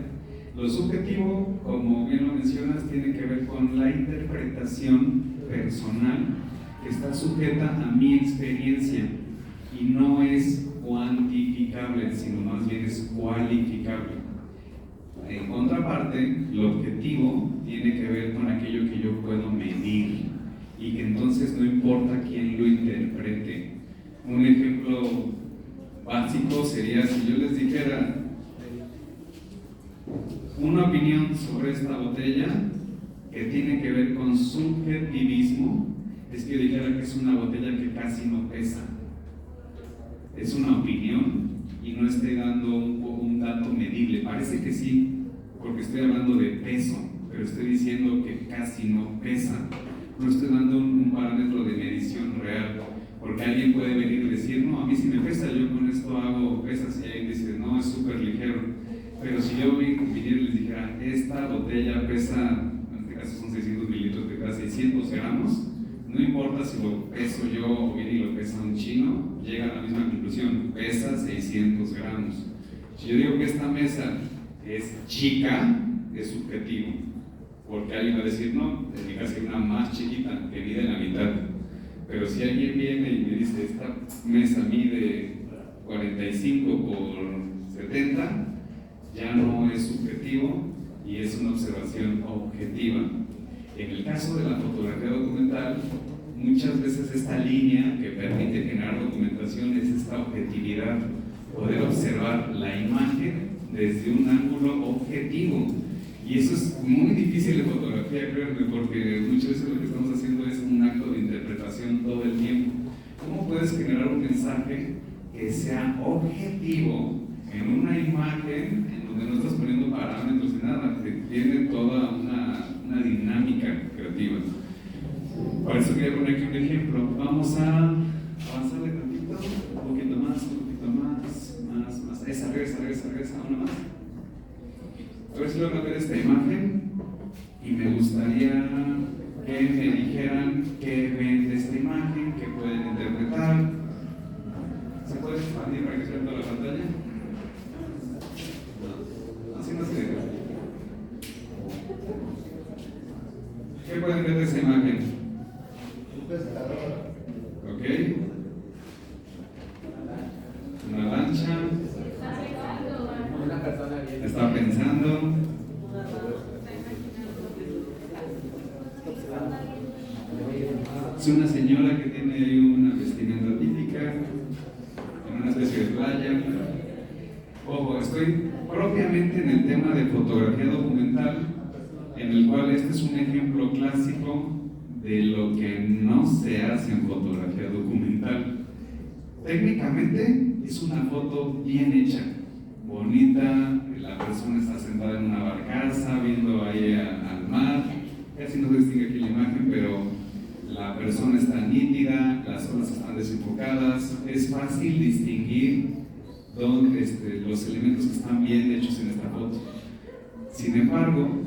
Lo subjetivo, como bien lo mencionas, tiene que ver con la interpretación personal que está sujeta a mi experiencia y no es cuantificable, sino más bien es cualificable. En contraparte, lo objetivo tiene que ver con aquello que yo puedo medir y que entonces no importa quién lo interprete. Un ejemplo básico sería si yo les dijera una opinión sobre esta botella que tiene que ver con subjetivismo, es que yo dijera que es una botella que casi no pesa. Es una opinión y no estoy dando un dato medible. Parece que sí, porque estoy hablando de peso, pero estoy diciendo que casi no pesa. No estoy dando un parámetro de medición real, porque alguien puede venir y decir, no, a mí sí me pesa, yo con esto hago pesas, y alguien dice, no, es súper ligero. Pero si yo viniera y les dijera, esta botella pesa, en este caso son 600 mililitros, que pesa 600 gramos, no importa si lo peso yo o viene y lo pesa un chino, llega a la misma conclusión, pesa 600 gramos. Si yo digo que esta mesa es chica, es subjetivo, porque alguien va a decir, no, en mi casa hay una más chiquita que mide la mitad. Pero si alguien viene y me dice, esta mesa mide 45 por 70, ya no es subjetivo y es una observación objetiva. En el caso de la fotografía documental, muchas veces esta línea que permite generar documentación es esta objetividad, poder observar la imagen desde un ángulo objetivo. Y eso es muy difícil de fotografía, créanme, porque muchas veces lo que estamos haciendo es un acto de interpretación todo el tiempo. ¿Cómo puedes generar un mensaje que sea objetivo en una imagen en donde no estás poniendo parámetros ni nada, que tiene toda una dinámica creativa? Por eso quería poner aquí un ejemplo. Vamos a avanzarle tantito, un poquito más, más. Esa, regresa, una más. A ver si logran ver esta imagen y me gustaría que me dijeran qué ven de esta imagen, qué pueden interpretar. ¿Se puede expandir para que se vea toda la pantalla? Así no se ve. ¿Qué pueden ver de esta imagen? Un pescador. Ok. Una lancha. Una persona bien. Está pensando. Es una señora que tiene ahí una vestimenta típica, en una especie de playa. Ojo, estoy propiamente en el tema de fotografía documental, en el cual este es un ejemplo clásico de lo que no se hace en fotografía documental. Técnicamente es una foto bien hecha, bonita, la persona está sentada en una barcaza viendo ahí al mar, casi no se distingue aquí la imagen, pero la persona está nítida, las olas están desenfocadas, es fácil distinguir los elementos que están bien hechos en esta foto. Sin embargo,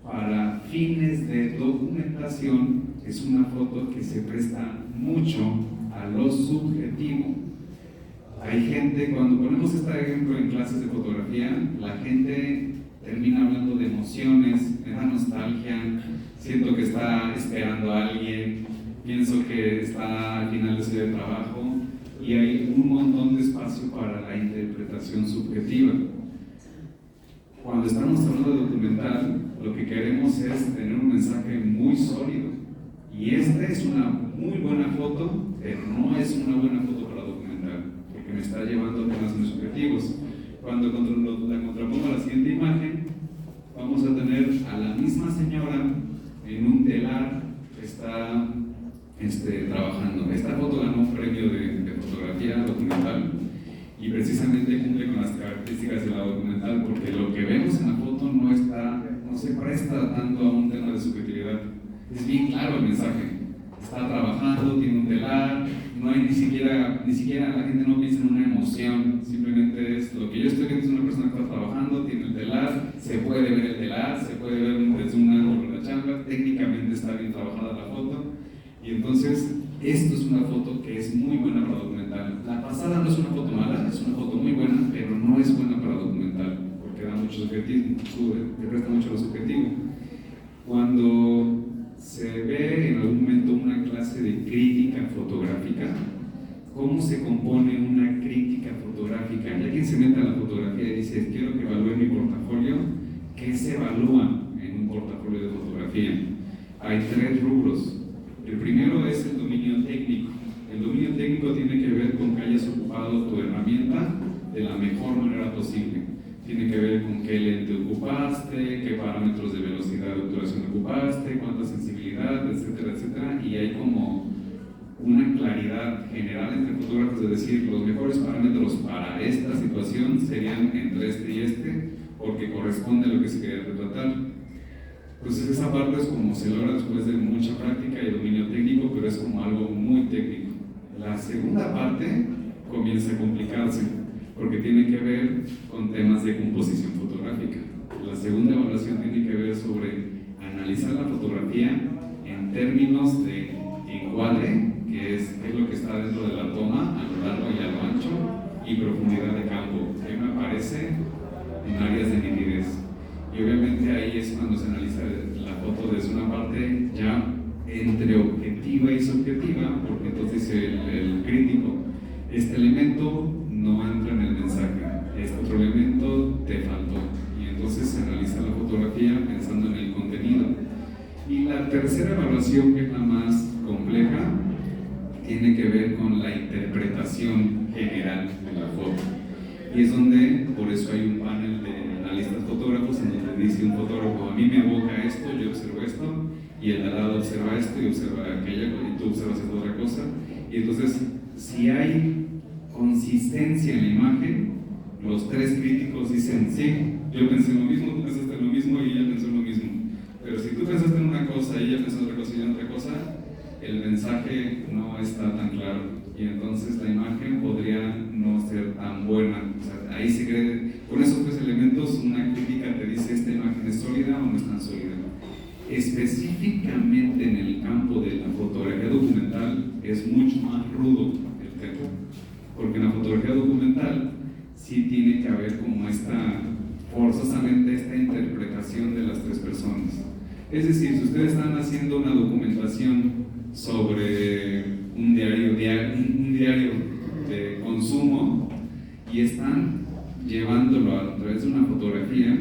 para fines de documentación, es una foto que se presta mucho a lo subjetivo. Hay gente, cuando ponemos este ejemplo en clases de fotografía, la gente termina hablando de emociones, me da nostalgia, siento que está esperando a alguien, pienso que está al final de su día de trabajo, y hay un montón de espacio para la interpretación subjetiva. Cuando estamos hablando de documental, lo que queremos es tener un mensaje muy sólido, y esta es una muy buena foto, pero no es una buena foto para documental, porque me está llevando a temas muy subjetivos. Cuando la contrapongo a la siguiente imagen, vamos a tener a la misma señora en un telar que está trabajando. Esta foto ganó un premio de fotografía documental y precisamente cumple con las características de la documental, porque lo que vemos en la foto no se presta tanto a un tema de subjetividad. Es bien claro el mensaje. Está trabajando, tiene un telar, no hay ni siquiera la gente no piensa en una emoción, simplemente es lo que yo estoy viendo es una persona que está trabajando, tiene el telar, se puede ver el telar, se puede ver desde un ángulo la chamba, técnicamente está bien trabajada la foto, y entonces esto es una foto que es muy buena para documental. La pasada no es una foto mala, es una foto muy buena, pero no es buena para documental, porque da mucho subjetivo, te presta mucho lo subjetivo. Cuando se ve en algún momento una clase de crítica fotográfica, ¿cómo se compone una crítica fotográfica? Y alguien se mete a la fotografía y dice, quiero que evalúe mi portafolio. ¿Qué se evalúa en un portafolio de fotografía? Hay 3 rubros. El primero es el dominio técnico. El dominio técnico tiene que ver con que hayas ocupado tu herramienta de la mejor manera posible. Tiene que ver con qué lente ocupaste, qué parámetros de velocidad de obturación ocupaste, cuánta sensibilidad, etcétera, etcétera. Y hay como una claridad general entre fotógrafos de decir los mejores parámetros para esta situación serían entre este y este, porque corresponde a lo que se quería retratar. Entonces esa parte es como se logra después de mucha práctica y dominio técnico, pero es como algo muy técnico. La segunda parte comienza a complicarse, porque tiene que ver con temas de composición fotográfica. La segunda evaluación tiene que ver sobre analizar la fotografía en términos de encuadre, que es lo que está dentro de la toma, a lo largo y a lo ancho, y profundidad de campo, que me aparece en áreas de nitidez. Y obviamente ahí es cuando se analiza la foto desde una parte ya entre objetiva y subjetiva, porque entonces el crítico, este elemento no entra en el mensaje, este otro elemento te faltó, y entonces se analiza la fotografía pensando en el contenido. Y la tercera evaluación, que es la más compleja, tiene que ver con la interpretación general de la foto, y es donde, por eso hay un panel de analistas fotógrafos en donde dice un fotógrafo, a mí me evoca esto, yo observo esto, y el de al lado observa esto y observa aquella, y tú observas esta otra cosa, y entonces si hay consistencia en la imagen, los 3 críticos dicen, sí, yo pensé lo mismo, tú pensaste lo mismo y ella pensó lo mismo. Pero si tú pensaste en una cosa y ella pensó otra cosa y en otra cosa, el mensaje no está tan claro. Y entonces la imagen podría no ser tan buena. O sea, ahí se cree, con esos 3 elementos, una crítica te dice, ¿esta imagen es sólida o no es tan sólida? Específicamente en el campo de la fotografía documental es mucho más rudo el tema, porque en la fotografía documental sí tiene que haber como forzosamente esta interpretación de las 3 personas. Es decir, si ustedes están haciendo una documentación sobre un diario de consumo y están llevándolo a través de una fotografía,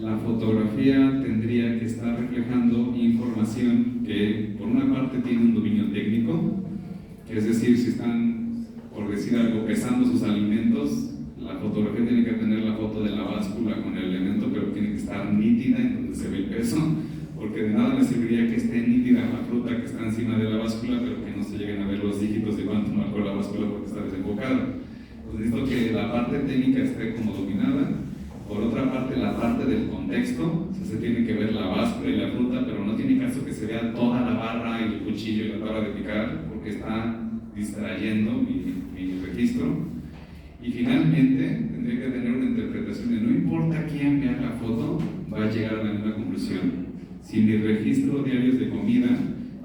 la fotografía tendría que estar reflejando información que por una parte tiene un dominio técnico, es decir, si están, por decir algo, pesando sus alimentos, la fotografía tiene que tener la foto de la báscula con el elemento, pero tiene que estar nítida en donde se ve el peso, porque de nada me serviría que esté nítida la fruta que está encima de la báscula, pero que no se lleguen a ver los dígitos de cuánto marcó la báscula porque está desenfocada. Entonces necesito que la parte técnica esté como dominada. Por otra parte, la parte del contexto, o sea, se tiene que ver la báscula y la fruta, pero no tiene caso que se vea toda la barra y el cuchillo y la tabla de picar, porque está distrayendo mi registro. Y finalmente, tendría que tener una interpretación de no importa quién vea la foto, va a llegar a la misma conclusión. Si en mi registro diarios de comida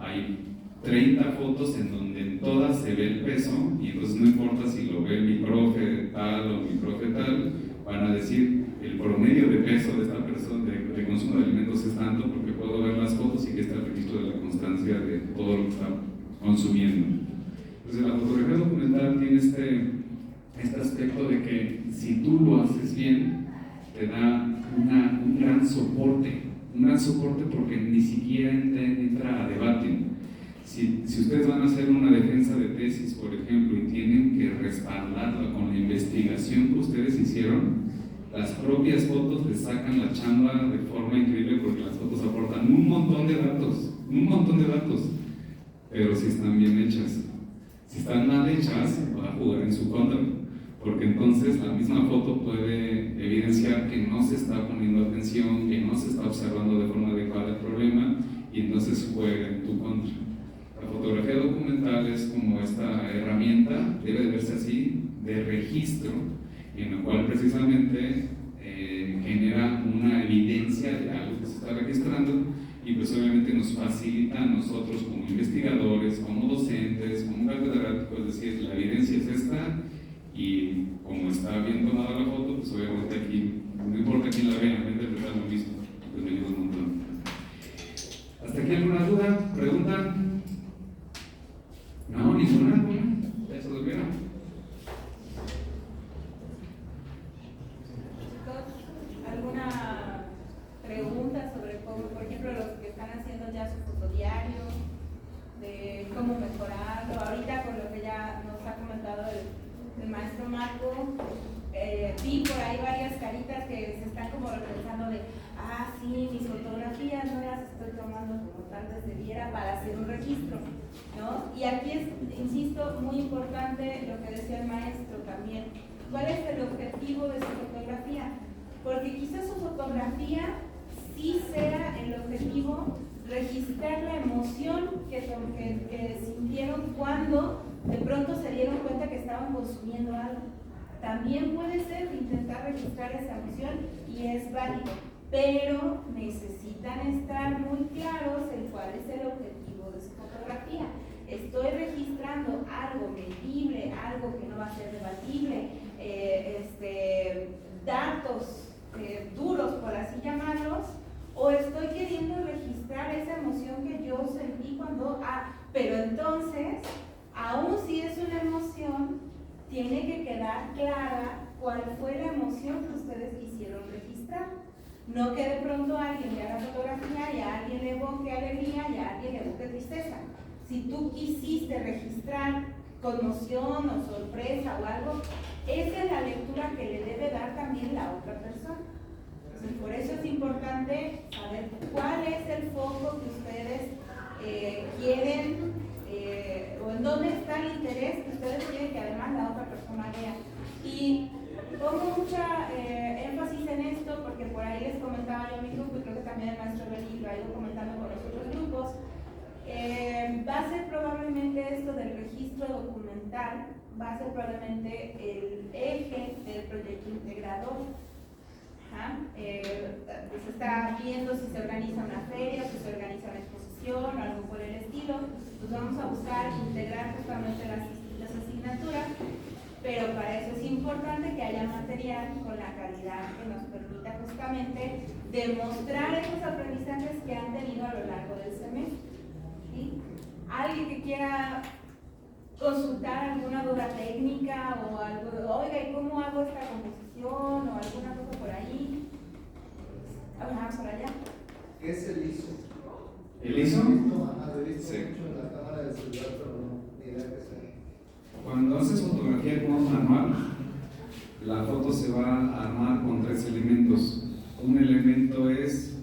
hay 30 fotos en donde en todas se ve el peso, y entonces no importa si lo ve mi profe tal o mi profe tal, van a decir el promedio de peso de esta persona de consumo de alimentos es tanto, porque puedo ver las fotos y que está el registro de la constancia de todo lo que está consumiendo. Entonces la fotografía documental tiene este aspecto de que si tú lo haces bien, te da un gran soporte porque ni siquiera entra a debate. Si ustedes van a hacer una defensa de tesis, por ejemplo, y tienen que respaldarla con la investigación que ustedes hicieron, las propias fotos les sacan la chamba de forma increíble porque las fotos aportan un montón de datos, pero si están bien hechas. Si están mal hechas, va a jugar en su contra, porque entonces la misma foto puede evidenciar que no se está poniendo atención, que no se está observando de forma adecuada el problema, y entonces juega en tu contra. La fotografía documental es como esta herramienta, debe de verse así, de registro, en la cual precisamente genera una evidencia de algo que se está registrando, y pues obviamente nos facilita a nosotros como investigadores, como docentes, como catedráticos, decir, la evidencia es esta, y como está bien tomada la foto, pues obviamente aquí, no importa quién la vea, va a interpretar lo mismo. Pues me ayuda un montón. ¿Hasta aquí alguna duda? ¿Pregunta? No, ninguna. ¿Ya se lo vieron? ¿Alguna pregunta sobre cómo, por ejemplo, los que están haciendo ya su fotodiario, de cómo mejorarlo? Ahorita con lo que ya nos ha comentado el maestro Marco, vi por ahí varias caritas que se están como repensando de, sí, mis fotografías no las estoy tomando como tal vez debiera para hacer un registro, ¿no? Y aquí es, insisto, muy importante lo que decía el maestro también. ¿Cuál es el objetivo de su fotografía? Porque quizás su fotografía sí sea el objetivo registrar la emoción que sintieron cuando de pronto se dieron cuenta que estaban consumiendo algo. También puede ser intentar registrar esa emoción y es válido, pero necesitan estar muy claros en cuál es el objetivo de su fotografía. Estoy registrando algo medible, algo que no va a ser debatible, datos duros, por así llamarlos, o estoy queriendo registrar esa emoción que yo sentí cuando, pero entonces, aun si es una emoción, tiene que quedar clara cuál fue la emoción que ustedes quisieron registrar. No que de pronto alguien vea la fotografía y a alguien le evoque alegría y a alguien le evoque tristeza. Si tú quisiste registrar conmoción o sorpresa o algo, esa es la lectura que le debe dar también la otra persona. Entonces, por eso es importante saber cuál es el foco que ustedes quieren, o en dónde está el interés que ustedes quieren que además la otra persona vea. Y pongo mucha énfasis en esto porque por ahí les comentaba yo a mi grupo, y creo que también el maestro Beli lo ha ido comentando con los otros grupos. Va a ser probablemente esto del registro documental, va a ser probablemente el eje del proyecto integrador. Se está viendo si se organiza una feria, si se organiza una exposición o algo por el estilo. Pues vamos a buscar integrar justamente las asignaturas, pero para eso es importante que haya material con la calidad que nos permita justamente demostrar esos aprendizajes que han tenido a lo largo del semestre. ¿Sí? Alguien que quiera consultar alguna duda técnica o algo, oiga, ¿y cómo hago esta composición? O alguna cosa por ahí. Vamos por allá. ¿Qué es el ISO? ¿El ISO? Lo he visto Sí. mucho en la cámara del celular, pero no, ni idea qué sea. Cuando haces fotografía en modo manual, la foto se va a armar con 3 elementos. Un elemento es,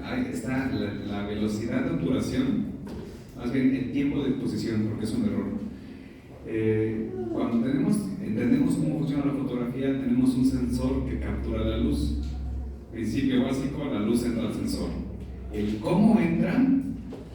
ahí está la velocidad de obturación, más bien el tiempo de exposición, porque es un error. Cuando entendemos cómo funciona la fotografía, tenemos un sensor que captura la luz. Principio básico, la luz entra al sensor. El cómo entra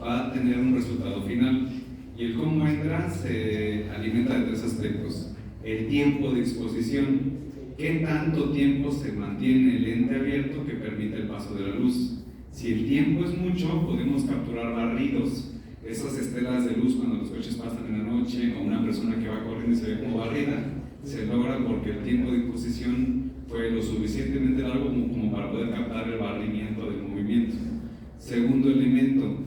va a tener un resultado final. Y el cómo entra se alimenta de 3 aspectos. El tiempo de exposición. ¿Qué tanto tiempo se mantiene el lente abierto que permite el paso de la luz? Si el tiempo es mucho, podemos capturar barridos. Esas estelas de luz cuando los coches pasan en la noche o una persona que va corriendo y se ve como barrida, se logra porque el tiempo de exposición fue lo suficientemente largo como para poder captar el barrimiento del movimiento. Segundo elemento,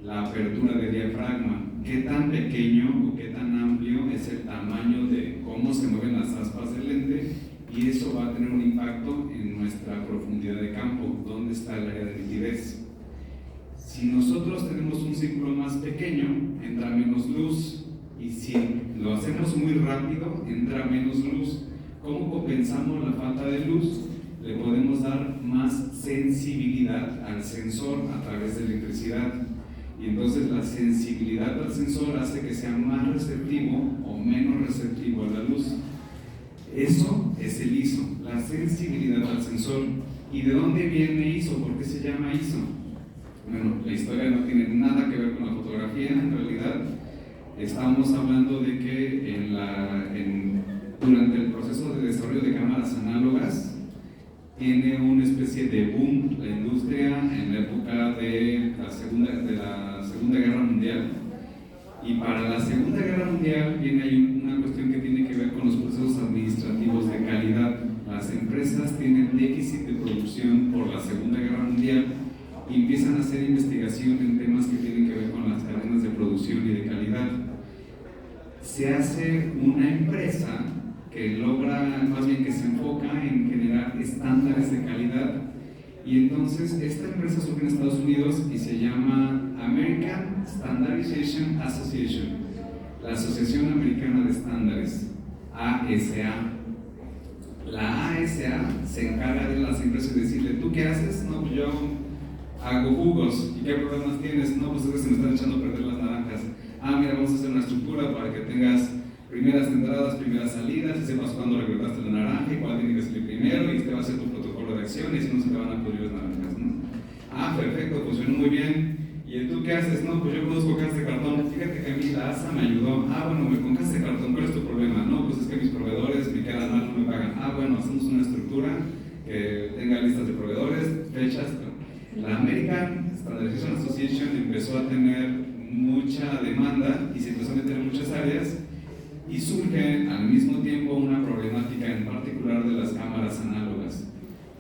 la apertura de diafragma. ¿Qué tan pequeño o qué tan amplio es el tamaño de cómo se mueven las aspas del lente? Y eso va a tener un impacto en nuestra profundidad de campo, dónde está el área de nitidez. Si nosotros tenemos un círculo más pequeño, entra menos luz, y si lo hacemos muy rápido, entra menos luz. ¿Cómo compensamos la falta de luz? Le podemos dar más sensibilidad al sensor a través de electricidad. Y entonces la sensibilidad del sensor hace que sea más receptivo o menos receptivo a la luz. Eso es el ISO, la sensibilidad al sensor. ¿Y de dónde viene ISO? ¿Por qué se llama ISO? Bueno, la historia no tiene nada que ver con la fotografía, en realidad. Estamos hablando de que durante el proceso de desarrollo de cámaras análogas tiene una especie de boom la industria en la época de la Segunda Guerra Mundial. Y para la Segunda Guerra Mundial viene ahí una cuestión que tiene que ver con los procesos administrativos de calidad. Las empresas tienen déficit de producción por la Segunda Guerra Mundial y empiezan a hacer investigación en temas que tienen que ver con las cadenas de producción y de calidad. Se hace una empresa que logra, más bien que se enfoca en generar estándares de calidad, y entonces esta empresa surge en Estados Unidos y se llama American Standardization Association, la Asociación Americana de Estándares, ASA. La ASA se encarga de las empresas y decirle, ¿tú qué haces? No, pues yo hago jugos. ¿Y qué problemas tienes? No, pues es que se me están echando a perder las naranjas. Ah, mira, vamos a hacer una estructura para que tengas primeras entradas, primeras salidas, y sepas cuándo recortaste la naranja y cuál tiene que salir primero, y este va a ser tu protocolo de acción, y si no se te van a pudrir las naranjas, ¿no? Ah, perfecto, funcionó muy bien. ¿Y tú qué haces? No, pues yo produzco cajas de cartón. Fíjate que a mí la ASA me ayudó. Ah, bueno, con cajas de cartón, ¿cuál es tu problema? No, pues es que mis proveedores me quedan mal, no me pagan. Ah, bueno, hacemos una estructura que tenga listas de proveedores, fechas. La American Standardization Association empezó a tener mucha demanda y se empezó a meter en muchas áreas, y surge al mismo tiempo una problemática en particular de las cámaras análogas.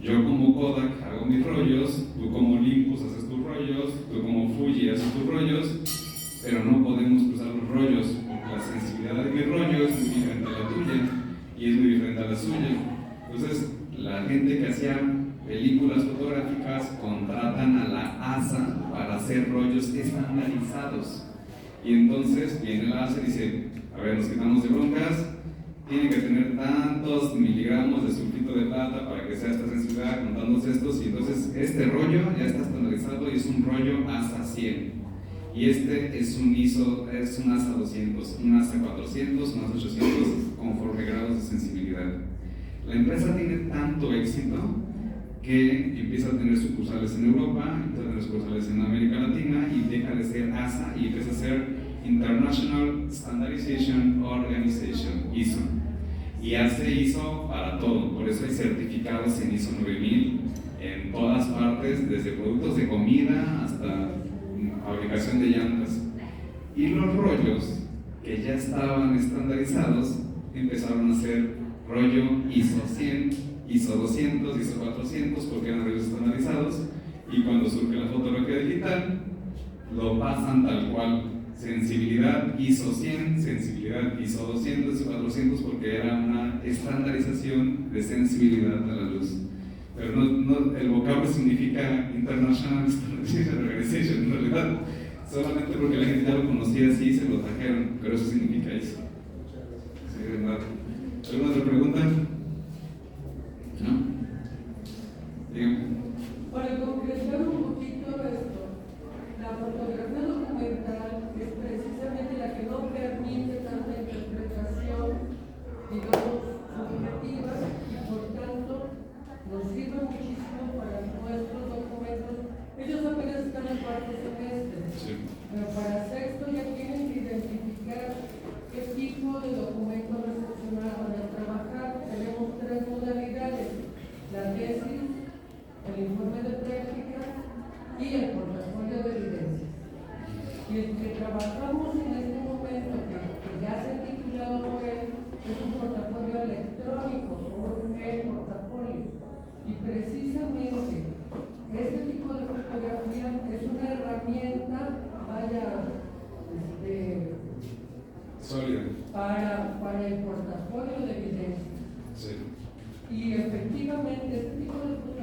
Yo como Kodak hago mis rollos, tú como Olympus haces tus rollos, tú como Fuji haces tus rollos, pero no podemos cruzar los rollos porque la sensibilidad de mi rollo es muy diferente a la tuya y es muy diferente a la suya. Entonces, la gente que hacía películas fotográficas contratan a la ASA para hacer rollos estandarizados. Y entonces viene la ASA y dice, a ver, nos quitamos de broncas, tiene que tener tantos miligramos de sulfito de plata para que sea esta sensibilidad, contando estos, y entonces este rollo ya está estandarizado y es un rollo ASA 100. Y este es un ISO, es un ASA 200, un ASA 400, un ASA 800, conforme grados de sensibilidad. La empresa tiene tanto éxito que empieza a tener sucursales en Europa, empieza a tener sucursales en América Latina, y deja de ser ASA y empieza a ser International Standardization Organization, ISO. Y hace ISO para todo, por eso hay certificados en ISO 9000 en todas partes, desde productos de comida hasta fabricación de llantas. Y los rollos que ya estaban estandarizados empezaron a ser rollo ISO 100, ISO 200, ISO 400, porque eran rollos estandarizados, y cuando surge la fotografía digital lo pasan tal cual, sensibilidad ISO 100, sensibilidad ISO 200, ISO 400, porque era una estandarización de sensibilidad a la luz. Pero no, el vocablo significa International Standardization Organization, en realidad, solamente porque la gente ya lo conocía así y se lo trajeron, pero eso significa ISO. Sí, ¿verdad? ¿Alguna otra pregunta? ¿No? Dígame. Para concretar un poquito esto, la fotografía documental es precisamente la que no permite tanta interpretación, digamos, subjetiva, y por tanto nos sirve muchísimo para nuestros documentos. Ellos apenas están en cuarto semestre, sí, pero para sexto ya tienen que identificar qué tipo de documento recepcionar para trabajar. Tenemos tres modalidades: la tesis, el informe de práctica y el portafolio de evidencias. Y el que trabajamos en este momento, que ya se ha titulado por él, es un portafolio electrónico o un portafolio. Y precisamente este tipo de fotografía es una herramienta, sólida para el portafolio de evidencias. Sí. Y efectivamente este tipo de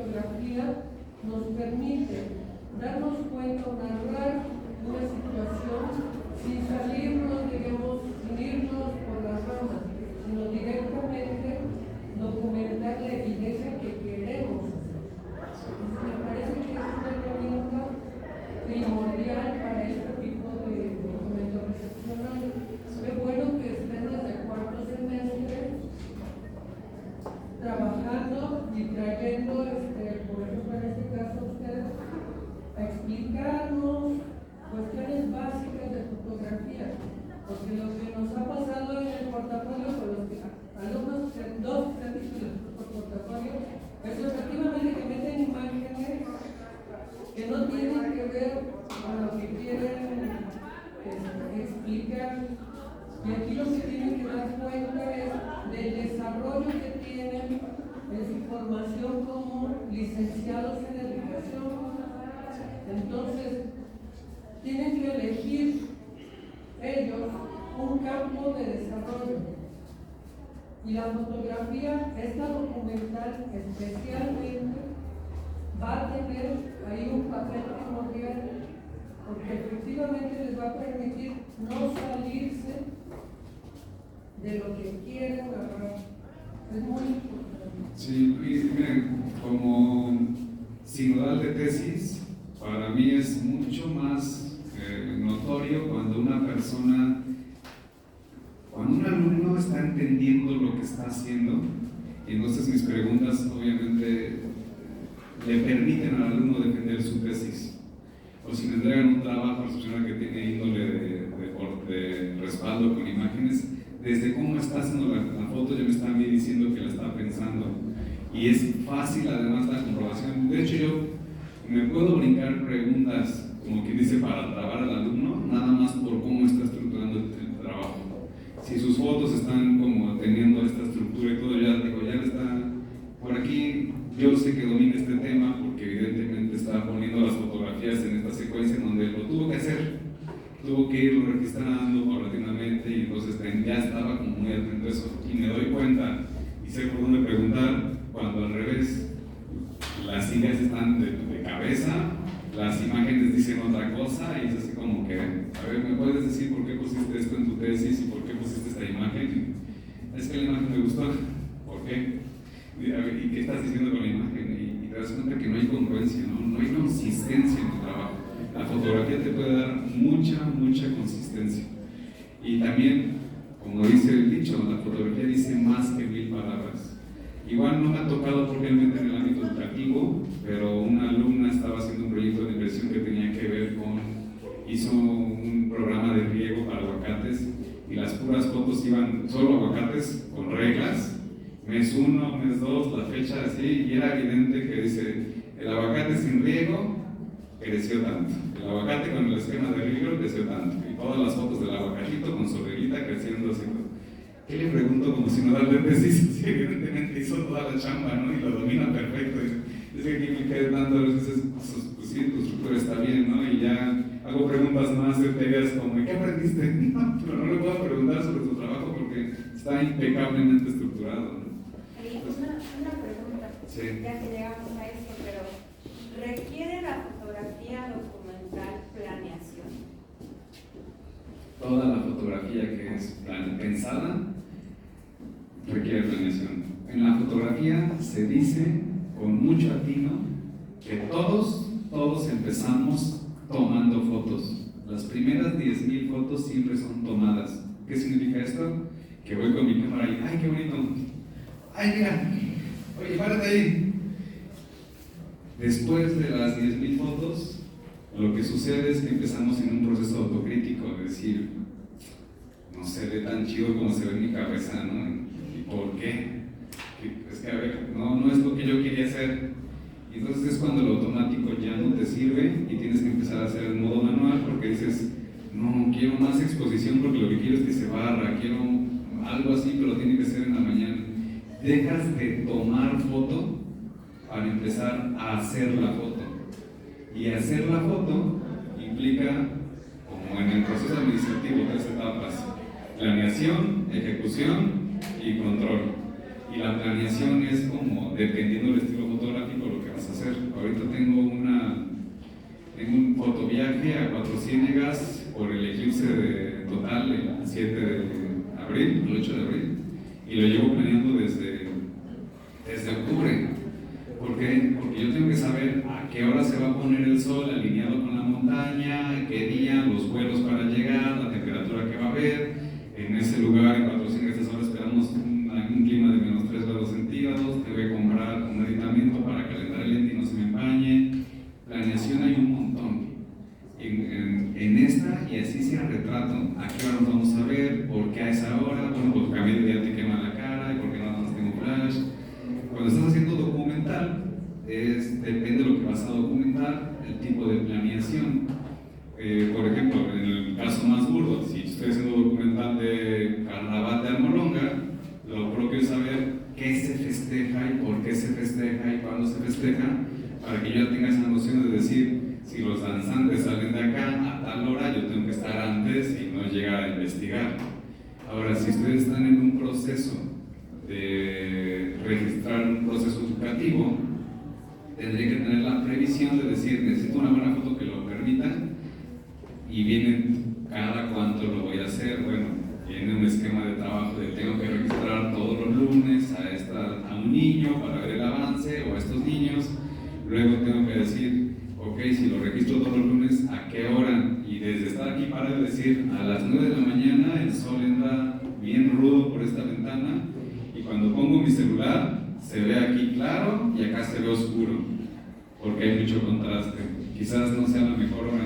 trabajando y trayendo, por ejemplo, en este caso ustedes, a explicarnos cuestiones básicas de fotografía, porque lo que nos ha pasado en el portafolio con los alumnos en 2 títulos por portafolio es efectivamente que meten imágenes que no tienen que ver con lo que quieren explicar. Y aquí lo que tienen que dar cuenta es del desarrollo que tienen en su formación como licenciados en educación. Entonces, tienen que elegir ellos un campo de desarrollo. Y la fotografía, esta documental especialmente, va a tener ahí un papel primordial, porque efectivamente les va a permitir no salirse de lo que quieren agarrar. Es muy importante. Sí, miren, como sinodal de tesis, para mí es mucho más notorio cuando una persona, cuando un alumno está entendiendo lo que está haciendo, y entonces mis preguntas obviamente le permiten al alumno defender su tesis. O si me entregan un trabajo profesional que tiene índole de respaldo con imágenes, desde cómo está haciendo la foto ya me está a mí diciendo que la está pensando. Y es fácil además la comprobación. De hecho yo me puedo brincar preguntas, como quien dice, para trabar al alumno, nada más por cómo está estructurando el trabajo. Si sus fotos están como teniendo esta estructura y todo, ya digo, ya le está por aquí. Yo sé que domina este tema porque evidentemente está poniendo las fotografías en esta secuencia en donde lo tuvo que hacer, tuvo que irlo registrando paulatinamente y entonces ya estaba como muy atento a eso. Y me doy cuenta y sé por dónde preguntar cuando al revés las ideas están de cabeza, las imágenes dicen otra cosa y es así como que, a ver, ¿me puedes decir por qué pusiste esto en tu tesis y por qué pusiste esta imagen? Es que la imagen me gustó, ¿por qué? ¿Y qué estás diciendo con la imagen? Y te das cuenta que no hay congruencia, no hay consistencia en tu trabajo. La fotografía te puede dar mucha consistencia. Y también, como dice el dicho, la fotografía dice más que 1000 palabras. Igual no me ha tocado propiamente en el ámbito educativo, pero una alumna estaba haciendo un proyecto de inversión que tenía que ver hizo un programa de riego para aguacates y las puras fotos iban solo aguacates con reglas. Mes 1, mes 2, la fecha así, y era evidente que dice, el aguacate sin riego creció tanto, el aguacate con el esquema de riego creció tanto, y todas las fotos del aguacatito con su reguita creciendo así. ¿Qué le pregunto como sinodal de tesis? Sí, evidentemente hizo toda la chamba, ¿no? Y lo domina perfecto. Es que aquí me quedé tanto, a veces, pues sí, tu estructura está bien, ¿no? Y ya hago preguntas más serias como, ¿qué aprendiste? No, pero no le puedo preguntar sobre tu trabajo porque está impecablemente estructurado, ¿no? Una pregunta, sí. Ya que llegamos a esto, pero ¿requiere la fotografía documental planeación? Toda la fotografía que es pensada requiere planeación. En la fotografía se dice con mucho atino que todos empezamos tomando fotos. Las primeras 10,000 fotos siempre son tomadas. ¿Qué significa esto? Que voy con mi cámara y ¡ay, qué bonito! ¡Ay, mira! Oye, párate ahí. Después de las 10,000 fotos, lo que sucede es que empezamos en un proceso autocrítico, es decir, no se ve tan chido como se ve en mi cabeza, ¿no? ¿Y por qué? Es que, a ver, no es lo que yo quería hacer. Y entonces es cuando el automático ya no te sirve y tienes que empezar a hacer en modo manual porque dices, no, quiero más exposición porque lo que quiero es que se barra, quiero algo así, pero tiene que ser en la mañana. Dejas de tomar foto para empezar a hacer la foto. Y hacer la foto implica, como en el proceso administrativo, 3 etapas: planeación, ejecución y control. Y la planeación es como, dependiendo del estilo fotográfico, lo que vas a hacer. Ahorita tengo un fotoviaje a Cuatro Ciénegas por el eclipse total el 7 de abril, el 8 de abril, y lo llevo planeando desde octubre. ¿Por qué? Porque yo tengo que saber a qué hora se va a poner el sol alineado con la montaña, qué día, los vuelos para llegar, la temperatura que va a haber. En ese lugar, en Cuatro Ciénegas, ahora esperamos un clima de -3 grados centígrados, equipamiento para calentar el lente y no se me empañe. Planeación hay un montón. En esta, y así sea retrato, a qué hora nos vamos a ver, por qué a esa hora, bueno, porque a medio día te quema la cara, y por qué no más tengo flash. Cuando estás haciendo documental, depende de lo que vas a documentar, el tipo de planeación. Por ejemplo, en el caso más burdo, si estoy haciendo documental de Carnaval de Almolonga, lo propio es saber qué se festeja y por qué se festeja y cuándo se festeja, para que yo ya tenga esa noción de decir, si los danzantes salen de acá a tal hora, yo tengo que estar antes y no llegar a investigar. Ahora, si ustedes están en un proceso de registrar un proceso educativo, tendría que tener la previsión de decir, necesito una buena foto que lo permita, y vienen cada cuánto lo voy a hacer. Bueno, viene un esquema de trabajo de tengo que registrar todos los lunes a un niño para ver el avance, o a estos niños. Luego tengo que decir, ok, si lo registro todos los lunes, ¿a qué hora? Y desde estar aquí para decir, a las 9 de la mañana el sol entra bien rudo por esta ventana, y cuando pongo mi celular se ve aquí claro y acá se ve oscuro, porque hay mucho contraste. Quizás no sea la mejor hora,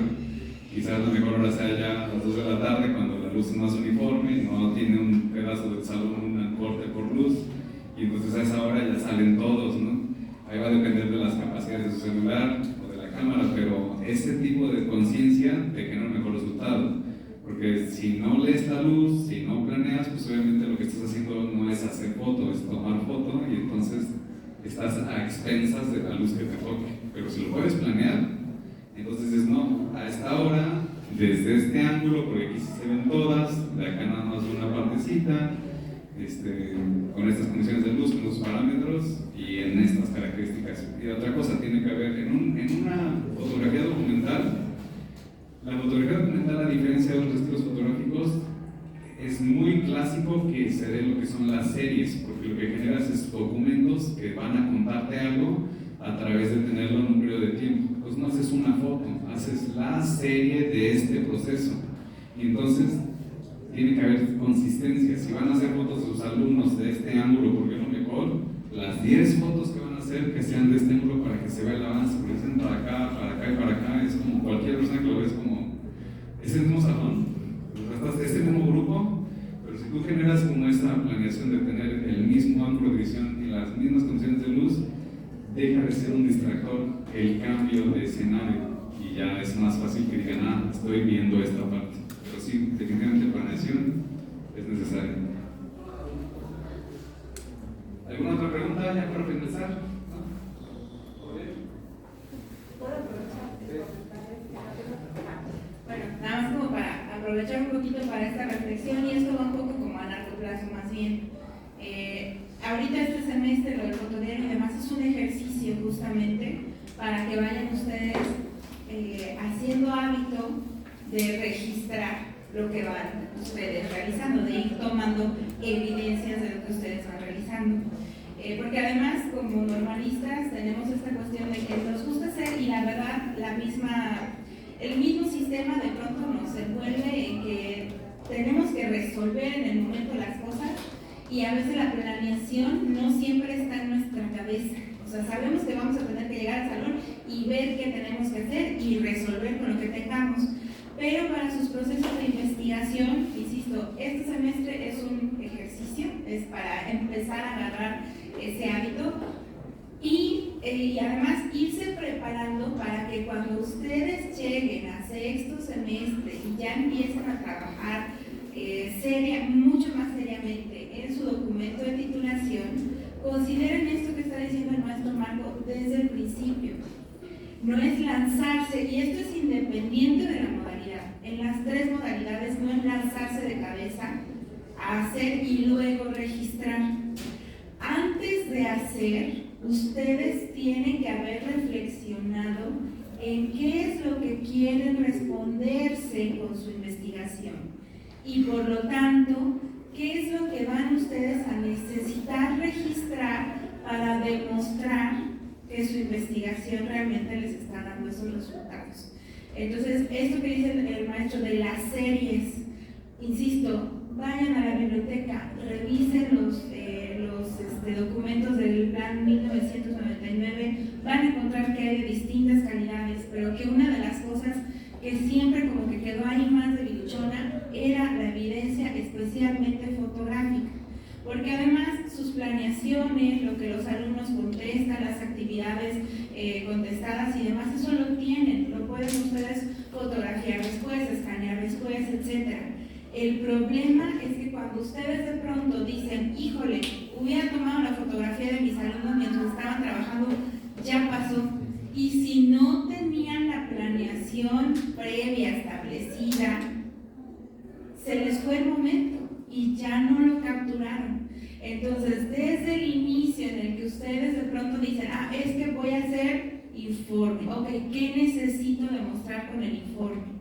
quizás la mejor hora sea ya a las 2 de la tarde, cuando la luz es más uniforme, no tiene un pedazo del salón, un corte por luz, y entonces a esa hora ya salen todos, ¿no? Ahí va a depender de las capacidades de su celular o de la cámara, pero ese tipo de conciencia te genera un mejor resultado. Porque si no lees la luz, si no planeas, pues obviamente lo que estás haciendo no es hacer foto, es tomar foto, y entonces estás a expensas de la luz que te toque. Pero si lo puedes planear, entonces es no, a esta hora, desde este ángulo, porque aquí sí se ven todas, de acá nada más una partecita, con estas condiciones de luz, con los parámetros y en estas características. Y otra cosa tiene que ver, en una fotografía documental, la fotografía documental, a diferencia de otros estilos fotográficos, es muy clásico que se dé lo que son las series, porque lo que generas es documentos que van a contarte algo a través de tenerlo en un periodo de tiempo. Pues no haces una foto, haces la serie de este proceso. Y entonces tiene que haber consistencia. Si van a hacer fotos de sus alumnos de este ángulo, porque es lo mejor, las 10 fotos que van a hacer que sean de este ángulo para que se vea el avance, porque dicen para acá y para acá, es como cualquier persona que lo ves como es el mismo salón, es el mismo grupo, pero si tú generas como esa planeación de tener el mismo ángulo de visión y las mismas condiciones de luz, deja de ser un distractor el cambio de escenario, y ya es más fácil que digan, estoy viendo esta parte. Pero sí, definitivamente planeación es necesaria. ¿Alguna otra pregunta ya para empezar? ¿No? ¿Puedo aprovechar? Bueno, nada más como para aprovechar un poquito para esta reflexión, y esto va un poco como a largo plazo más bien. Ahorita este semestre, lo del fotodiario y demás, es un ejercicio justamente para que vayan ustedes haciendo hábito de registrar lo que van ustedes realizando, de ir tomando evidencias de lo que ustedes van realizando. Porque además, como normalistas, tenemos esta cuestión de que nos gusta hacer, y la verdad, el mismo sistema de pronto nos envuelve en que tenemos que resolver en el momento las cosas, y a veces la planeación no siempre está en nuestra cabeza. O sea, sabemos que vamos a tener que llegar al salón y ver qué tenemos que hacer y resolver con lo que tengamos. Pero para sus procesos de investigación, insisto, este semestre es un ejercicio, es para empezar a agarrar ese hábito y además irse preparando para que cuando ustedes lleguen a sexto semestre y ya empiecen a trabajar mucho más seriamente en su documento de titulación, consideren esto que está diciendo el maestro Marco desde el principio. No es lanzarse, y esto es independiente de la modalidad. En las 3 modalidades no es lanzarse de cabeza a hacer y luego registrar. Antes de hacer, ustedes tienen que haber reflexionado en qué es lo que quieren responderse con su investigación. Y por lo tanto, ¿qué es lo que van ustedes a necesitar registrar para demostrar que su investigación realmente les está dando esos resultados? Entonces, esto que dice el maestro de las series, insisto, vayan a la biblioteca, revisen los documentos del plan 1999 que siempre como que quedó ahí más debiluchona, era la evidencia especialmente fotográfica. Porque además sus planeaciones, lo que los alumnos contestan, las actividades contestadas y demás, eso lo tienen, lo pueden ustedes fotografiar después, escanear después, etc. El problema es que cuando ustedes de pronto dicen, híjole, hubiera tomado la fotografía de mis alumnos mientras estaban trabajando, ya pasó. Y si no tenían la planeación previa establecida, se les fue el momento y ya no lo capturaron. Entonces, desde el inicio en el que ustedes de pronto dicen, es que voy a hacer informe, ok, ¿qué necesito demostrar con el informe?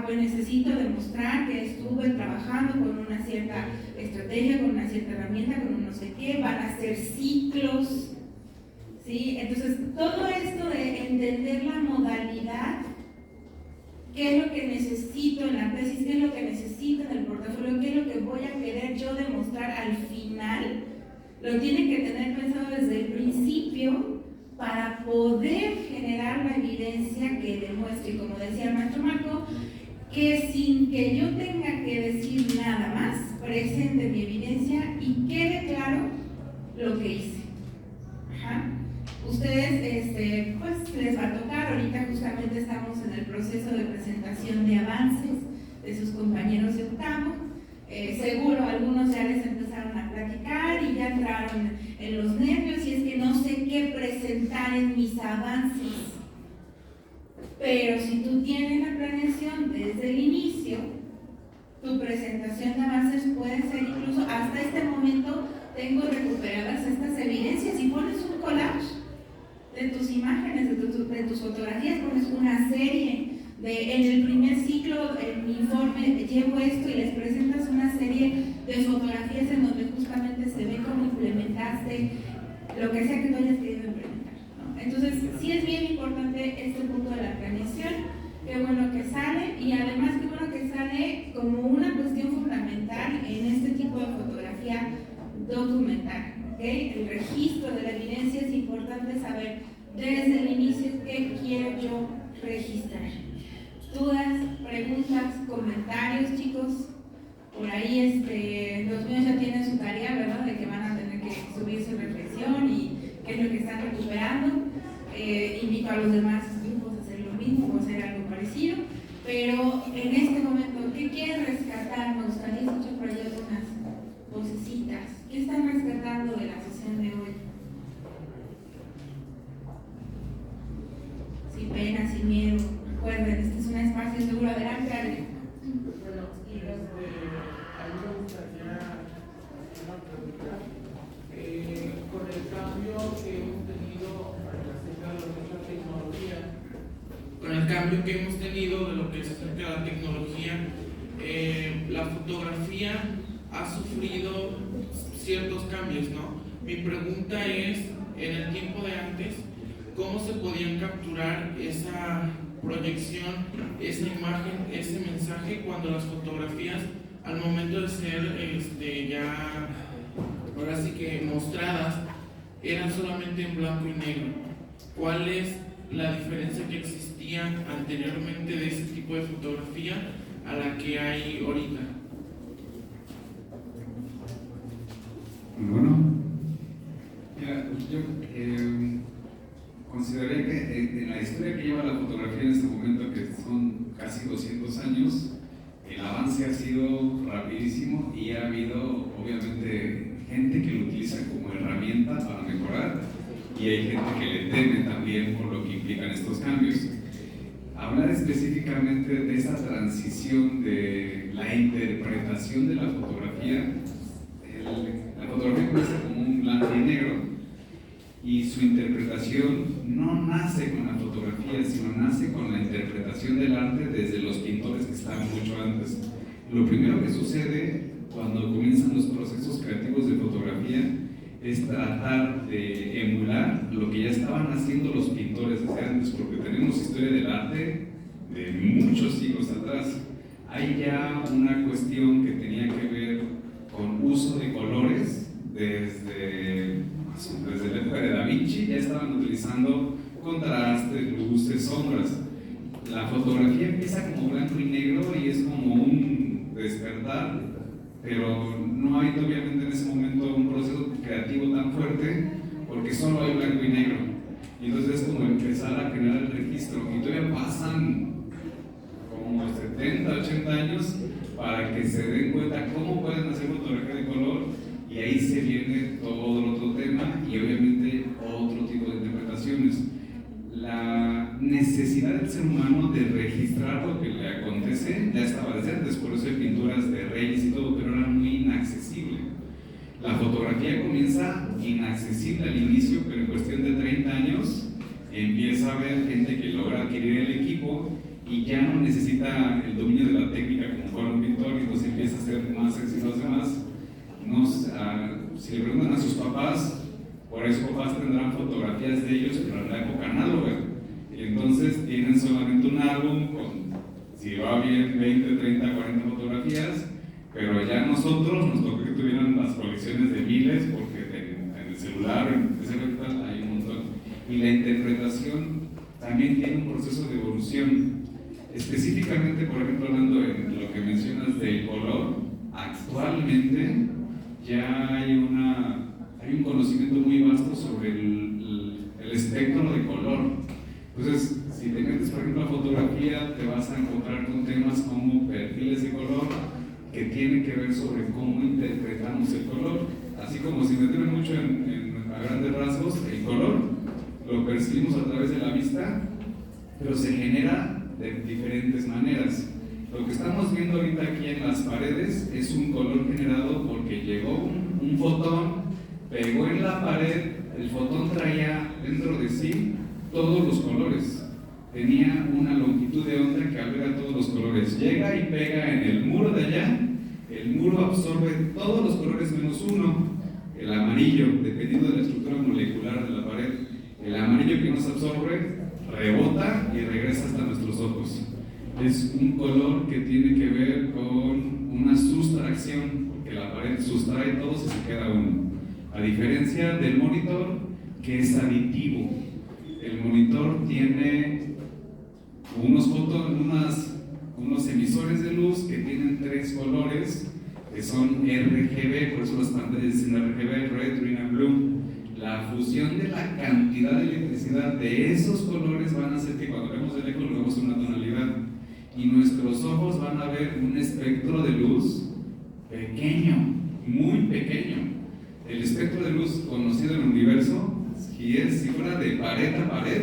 Pues necesito demostrar que estuve trabajando con una cierta estrategia, con una cierta herramienta, con un no sé qué, van a ser ciclos, ¿sí? Entonces, todo esto de entender la modalidad, qué es lo que necesito en la tesis, qué es lo que necesito en el portafolio, qué es lo que voy a querer yo demostrar al final, lo tienen que tener pensado desde el principio para poder generar la evidencia que demuestre, como decía el maestro Marco, que sin que yo tenga que decir nada más, presente mi evidencia y quede claro lo que hice. Ustedes, pues les va a tocar, ahorita justamente estamos en el proceso de presentación de avances de sus compañeros de octavo. Seguro algunos ya les empezaron a platicar y ya entraron en los nervios y es que no sé qué presentar en mis avances. Pero si tú tienes la planeación desde el inicio, tu presentación de avances puede ser incluso hasta este momento tengo recuperadas estas evidencias y pones un collage de tus imágenes, de tus fotografías, pones una serie en el primer ciclo, en mi informe llevo esto y les presentas una serie de fotografías en donde justamente se ve cómo implementaste lo que sea que tú hayas querido implementar, ¿no? Entonces, sí es bien importante este punto de la planeación, qué bueno que sale y además qué bueno que sale como una cuestión fundamental en este tipo de fotografía documental, ¿okay? El registro de la evidencia es importante saber desde el inicio qué quiero yo registrar. Dudas, preguntas, comentarios, chicos. Por ahí los míos ya tienen su tarea, ¿verdad? De que van a tener que subir su reflexión y qué es lo que están recuperando. Invito a los demás grupos a hacer lo mismo o hacer algo parecido. Pero en este momento, ¿qué quieren rescatar? Me gustaría escuchar por ahí algunas vocecitas. ¿Qué están rescatando de la sesión de hoy? Sin pena, sin miedo. Recuerden, este es un espacio seguro. Adelante, Ale. Bueno, y a mí me gustaría hacer una pregunta. Con el cambio que hemos tenido acerca de lo que es la tecnología, con el cambio que hemos tenido de lo que es acerca de la tecnología, la fotografía ha sufrido ciertos cambios, ¿no? Mi pregunta es, en el tiempo de antes, ¿cómo se podían capturar esa proyección, esa imagen, ese mensaje cuando las fotografías al momento de ser ya ahora sí que mostradas eran solamente en blanco y negro? ¿Cuál es la diferencia que existía anteriormente de ese tipo de fotografía a la que hay ahorita? Bueno, mira, yo consideraría que en la historia que lleva la fotografía en este momento, que son casi 200 años, el avance ha sido rapidísimo y ha habido obviamente gente que lo utiliza como herramienta para mejorar y hay gente que le teme también por lo que implican estos cambios. Hablar específicamente de esa transición de la interpretación de la fotografía, la fotografía puede ser como un blanco y negro y su interpretación no nace con la fotografía, sino nace con la interpretación del arte desde los pintores que estaban mucho antes. Lo primero que sucede cuando comienzan los procesos creativos de fotografía es tratar de emular lo que ya estaban haciendo los pintores desde antes, porque tenemos historia del arte de muchos siglos atrás. Hay ya una cuestión que tenía que ver con uso de colores desde la época de Da Vinci. Ya estaban utilizando contrastes, luces, sombras. la fotografía empieza como blanco y negro y es como un despertar, pero no hay obviamente en ese momento un proceso creativo tan fuerte porque solo hay blanco y negro. Y entonces es como empezar a generar el registro y todavía pasan como 70, 80 años para que se den cuenta cómo pueden hacer fotografía de color, y ahí se viene todo el otro tema y obviamente otro tipo de interpretaciones. La necesidad del ser humano de registrar lo que le acontece ya estaba desde antes, por eso hay pinturas de reyes y todo, pero era muy inaccesible. La fotografía comienza inaccesible al inicio, pero en cuestión de 30 años empieza a haber gente que logra adquirir el equipo y ya no necesita el dominio de la técnica como fuera un pintor, y entonces empieza a ser más accesible a los demás. Si le preguntan a sus papás, por eso papás tendrán fotografías de ellos, pero en la época análoga, y entonces tienen solamente un álbum con, si va bien, 20, 30, 40 fotografías, pero ya nosotros nos tocó que tuvieran las colecciones de miles, porque en el celular, en ese virtual, hay un montón. Y la interpretación también tiene un proceso de evolución. Específicamente, por ejemplo, hablando de lo que mencionas del color, actualmente ya hay un conocimiento muy vasto sobre el espectro de color. Entonces, si te metes, por ejemplo, a fotografía, te vas a encontrar con temas como perfiles de color que tienen que ver sobre cómo interpretamos el color. Así como si metemos mucho a grandes rasgos, el color lo percibimos a través de la vista, pero se genera de diferentes maneras. Lo que estamos viendo ahorita aquí en las paredes es un color generado porque llegó un fotón, pegó en la pared, el fotón traía dentro de sí todos los colores, tenía una longitud de onda que alberga todos los colores, llega y pega en el muro de allá, el muro absorbe todos los colores menos uno, el amarillo, dependiendo de la estructura molecular de la pared. El amarillo que nos absorbe rebota y regresa hasta nuestros ojos. Es un color que tiene que ver con una sustracción, porque la pared sustrae todos y se queda uno. A diferencia del monitor, que es aditivo. El monitor tiene unos emisores de luz que tienen 3 colores, que son RGB, por eso las pantallas dicen RGB, Red, Green and Blue. La fusión de la cantidad de electricidad de esos colores van a hacer que cuando vemos el eco lo vemos en una tonalidad, y nuestros ojos van a ver un espectro de luz pequeño, muy pequeño. El espectro de luz conocido en el universo, si fuera de pared a pared,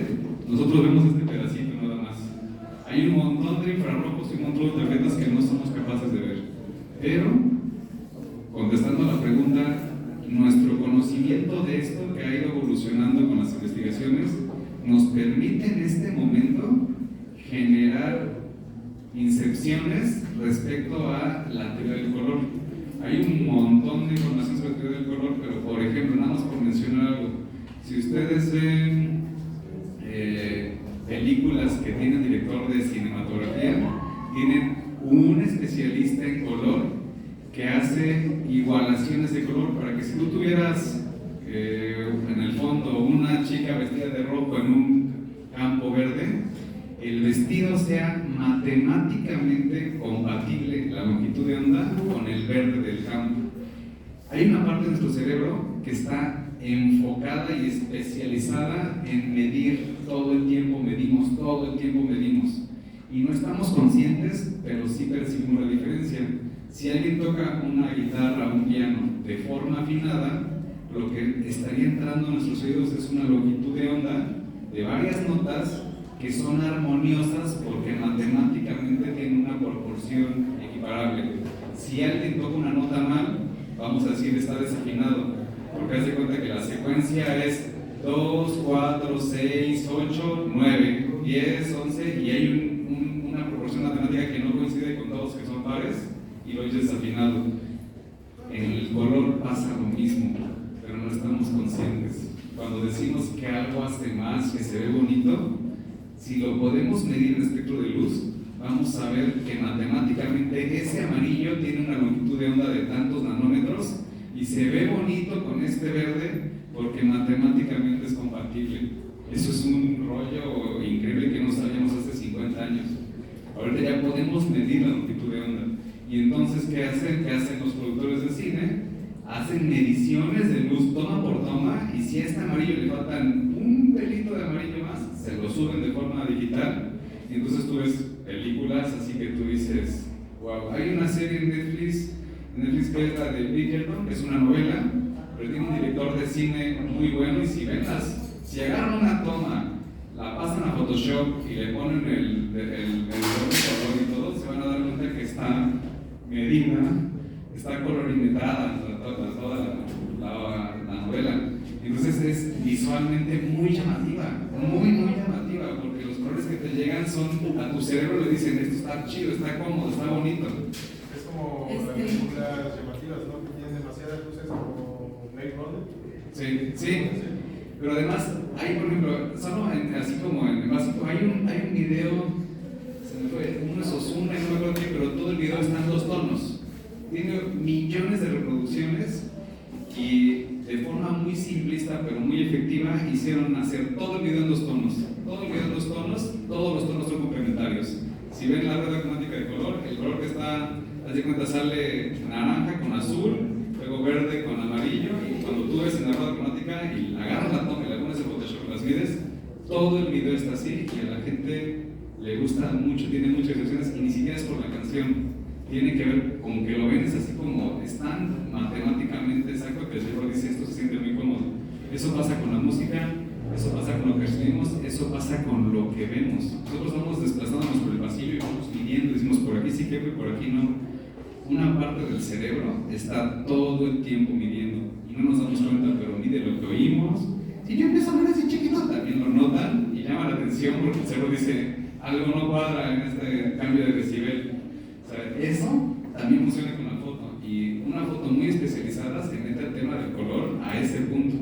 nosotros vemos este pedacito nada más. Hay un montón de infrarrojos y un montón de ultravioletas que no somos capaces de ver. Pero, contestando a la pregunta, nuestro conocimiento de esto que ha ido evolucionando con las investigaciones nos permite en este momento generar incepciones respecto a la teoría del color. Hay un montón de información sobre la teoría del color, pero por ejemplo, nada más por mencionar algo, si ustedes ven películas que tienen director de cinematografía, tienen un especialista en color que hace igualaciones de color para que si tú tuvieras en el fondo una chica vestida de rojo en un campo verde, el vestido sea matemáticamente compatible, la longitud de onda, con el verde del campo. Hay una parte de nuestro cerebro que está enfocada y especializada en medir todo el tiempo, medimos, todo el tiempo medimos. Y no estamos conscientes, pero sí percibimos la diferencia. Si alguien toca una guitarra o un piano de forma afinada, lo que estaría entrando a nuestros oídos es una longitud de onda de varias notas que son armoniosas porque matemáticamente tienen una proporción equiparable. Si alguien toca una nota mal, vamos a decir está desafinado, porque haz de cuenta que la secuencia es 2, 4, 6, 8, 9, 10, 11 y hay una proporción matemática que no coincide con todos que son pares y lo oyes desafinado. En el color pasa lo mismo, pero no estamos conscientes. Cuando decimos que algo hace más, que se ve bonito, si lo podemos medir en espectro de luz, vamos a ver que matemáticamente ese amarillo tiene una longitud de onda de tantos nanómetros y se ve bonito con este verde porque matemáticamente es compatible. Eso es un rollo increíble que no sabíamos hace 50 50 años. Ahorita ya podemos medir la longitud de onda. Y entonces, ¿qué hacen? ¿Qué hacen los productores de cine? Hacen mediciones de luz toma por toma, y si a este amarillo le faltan un pelito de amarillo más, se lo suben de forma digital. Y entonces tú ves películas así que tú dices, wow. Hay una serie en Netflix que es la de Bridgerton, que es una novela, pero tiene un director de cine muy bueno, y si agarran una toma, la pasan a Photoshop y le ponen el color y todo, se van a dar cuenta que está medida, está colorimetrada toda la novela. Entonces es visualmente muy llamativa, muy llamativa, porque los colores que te llegan son, a tu cerebro le dicen, esto está chido, está cómodo, está bonito. Es como las películas llamativas, ¿no? Que tienen demasiadas luces, como Blade Runner. Sí. Pero además, hay, por ejemplo, solo así como en el básico, hay un video, se me fue, uno es Ozuna, no me acuerdo qué, pero todo el video está en 2 tonos. Tiene millones de reproducciones, y de forma muy simplista pero muy efectiva hicieron hacer todo el video en 2 tonos. Todo el video en 2 tonos, todos los tonos son complementarios. Si ven la rueda cromática de color, el color que está, haz de cuenta, sale naranja con azul, luego verde con amarillo, y cuando tú ves en la rueda cromática y agarras la toma y la pones en Photoshop y las mides, todo el video está así, y a la gente le gusta mucho, tiene muchas reacciones, y ni siquiera es por la canción. Tiene que ver con que lo ven, es así como están matemáticamente exacto, que el cerebro dice, esto se siente muy cómodo. Eso pasa con la música, eso pasa con lo que escribimos, eso pasa con lo que vemos. Nosotros vamos desplazándonos por el pasillo y vamos midiendo, decimos por aquí sí quepo y por aquí no. Una parte del cerebro está todo el tiempo midiendo, y no nos damos cuenta, pero mide lo que oímos. Si yo empiezo a ver así chiquito, también lo notan y llama la atención, porque el cerebro dice, algo no cuadra en este cambio de decibel. O sea, eso también funciona con la foto, y una foto muy especializada se mete al tema del color a ese punto.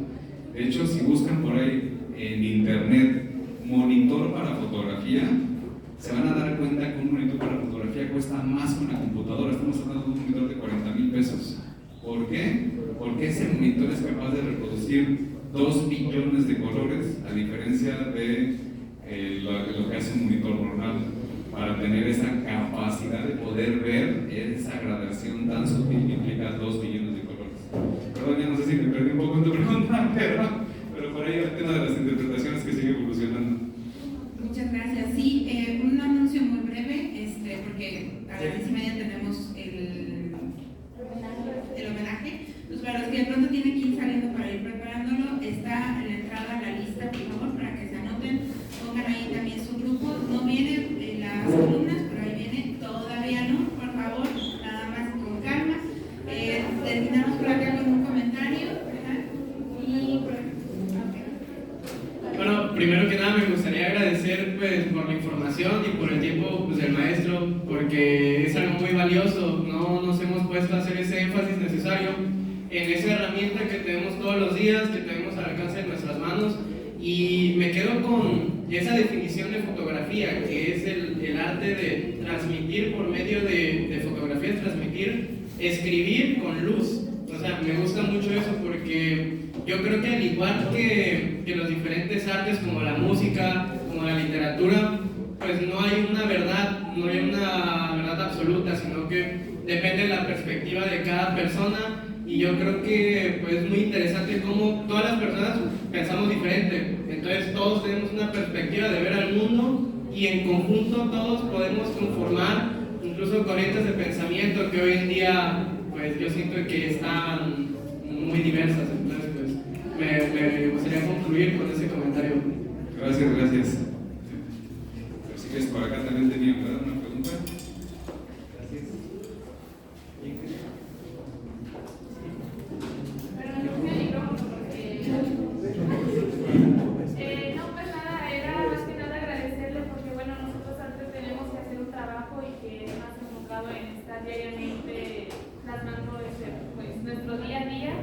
De hecho, si buscan por ahí en internet monitor para fotografía, se van a dar cuenta que un monitor para fotografía cuesta más que una computadora. Estamos hablando de un monitor de 40,000 pesos. ¿Por qué? Porque ese monitor es capaz de reproducir 2 billones de colores, a diferencia de lo que hace un monitor normal, para tener esa capacidad de poder ver esa gradación tan sutil que implica 2 billones de colores. Perdón, ya no sé si me perdí un poco en tu pregunta, pero por ahí el tema de las interpretaciones que sigue evolucionando. Muchas gracias. Sí, un anuncio muy breve, porque a las 10:30 tenemos el homenaje. Pues para los que de pronto tienen que ir saliendo para ir preparándolo, está en la entrada la lista, por favor, para que se anoten. Pongan ahí también su grupo. No vienen las columnas, pero ahí viene, todavía no, por favor, nada más con calma. Terminamos por acá con un comentario. Bueno, primero que nada me gustaría agradecer pues, por la información y por el tiempo pues, del maestro, porque es algo muy valioso. No nos hemos puesto a hacer ese énfasis necesario en esa herramienta que tenemos todos los días, que tenemos al alcance de nuestras manos, y me quedo con esa definición de fotografía, que es el arte de transmitir por medio de fotografías, escribir con luz. O sea, me gusta mucho eso porque yo creo que al igual que los diferentes artes como la música, como la literatura, pues no hay una verdad, no hay una verdad absoluta, sino que depende de la perspectiva de cada persona. Y yo creo que pues, es muy interesante cómo todas las personas pensamos diferente. Entonces todos tenemos una perspectiva de ver al mundo, y en conjunto todos podemos conformar incluso corrientes de pensamiento que hoy en día pues yo siento que están muy diversas. Entonces pues me gustaría concluir con ese comentario. Gracias. Así que es por acá también tenía una pregunta. Gracias. No, pues nada, era más que nada agradecerle porque bueno, nosotros antes tenemos que hacer un trabajo y que es más enfocado en estar diariamente plasmando pues, nuestro día a día,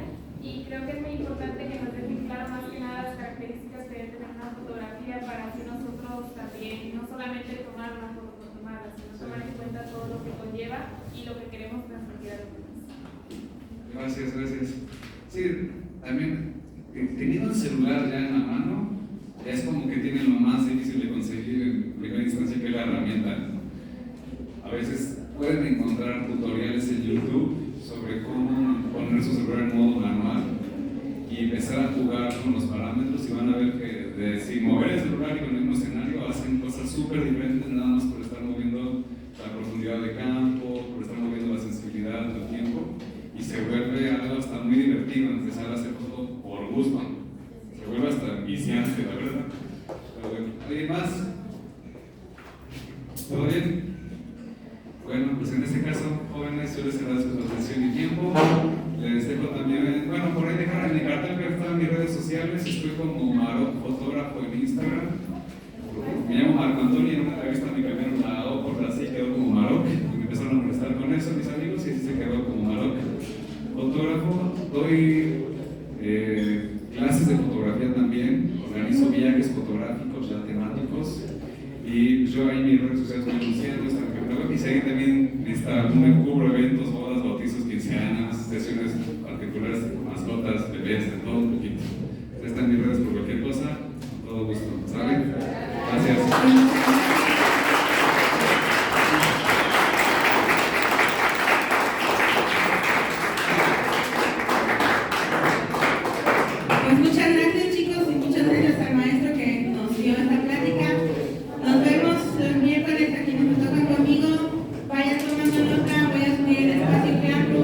y creo que es muy importante que nos dejen claro más que nada las características que debe tener una fotografía para así nosotros también, no solamente tomar una foto por tomarla, sino tomar en cuenta todo lo que conlleva y lo que queremos transmitir a los demás. Gracias. Sí, también teniendo el celular ya en la mano, es como que tienen lo más difícil de conseguir en primera instancia, que es la herramienta. A veces pueden encontrar tutoriales en YouTube sobre cómo poner su celular en modo manual y empezar a jugar con los parámetros, y van a ver que sin mover el celular y con el mismo escenario hacen cosas súper diferentes, nada más por estar moviendo la profundidad de campo, por estar moviendo la sensibilidad del tiempo, y se vuelve algo hasta muy divertido empezar a hacer todo por gusto. Se vuelve hasta viciante, la verdad. Pero bueno, ¿alguien más? ¿Todo bien? Bueno, pues en este caso, jóvenes, yo les agradezco su atención y tiempo. Les dejo también, bueno, por ahí dejar en mi cartel que están mis redes sociales. Estoy como Maroc Fotógrafo en Instagram. Me llamo Marco Antonio, en una entrevista me cambiaron la O por la C y quedó como Maroc. Y me empezaron a molestar con eso mis amigos, y así se quedó como Maroc Fotógrafo. Doy clases de fotografía también, organizo viajes fotográficos ya temáticos. Y yo ahí en mis redes sociales me anunciando esta y si alguien también me cubro eventos, bodas, bautizos, 15 años, sesiones particulares, mascotas, bebés, de todo un poquito. Están en mis redes por cualquier cosa, con todo gusto. ¿Saben? Gracias. Pues muchas gracias, chicos, y muchas gracias al maestro que nos dio esta plática. Nos vemos el miércoles aquí nos toca conmigo. Vaya tomando nota, voy a subir el espacio que hablo.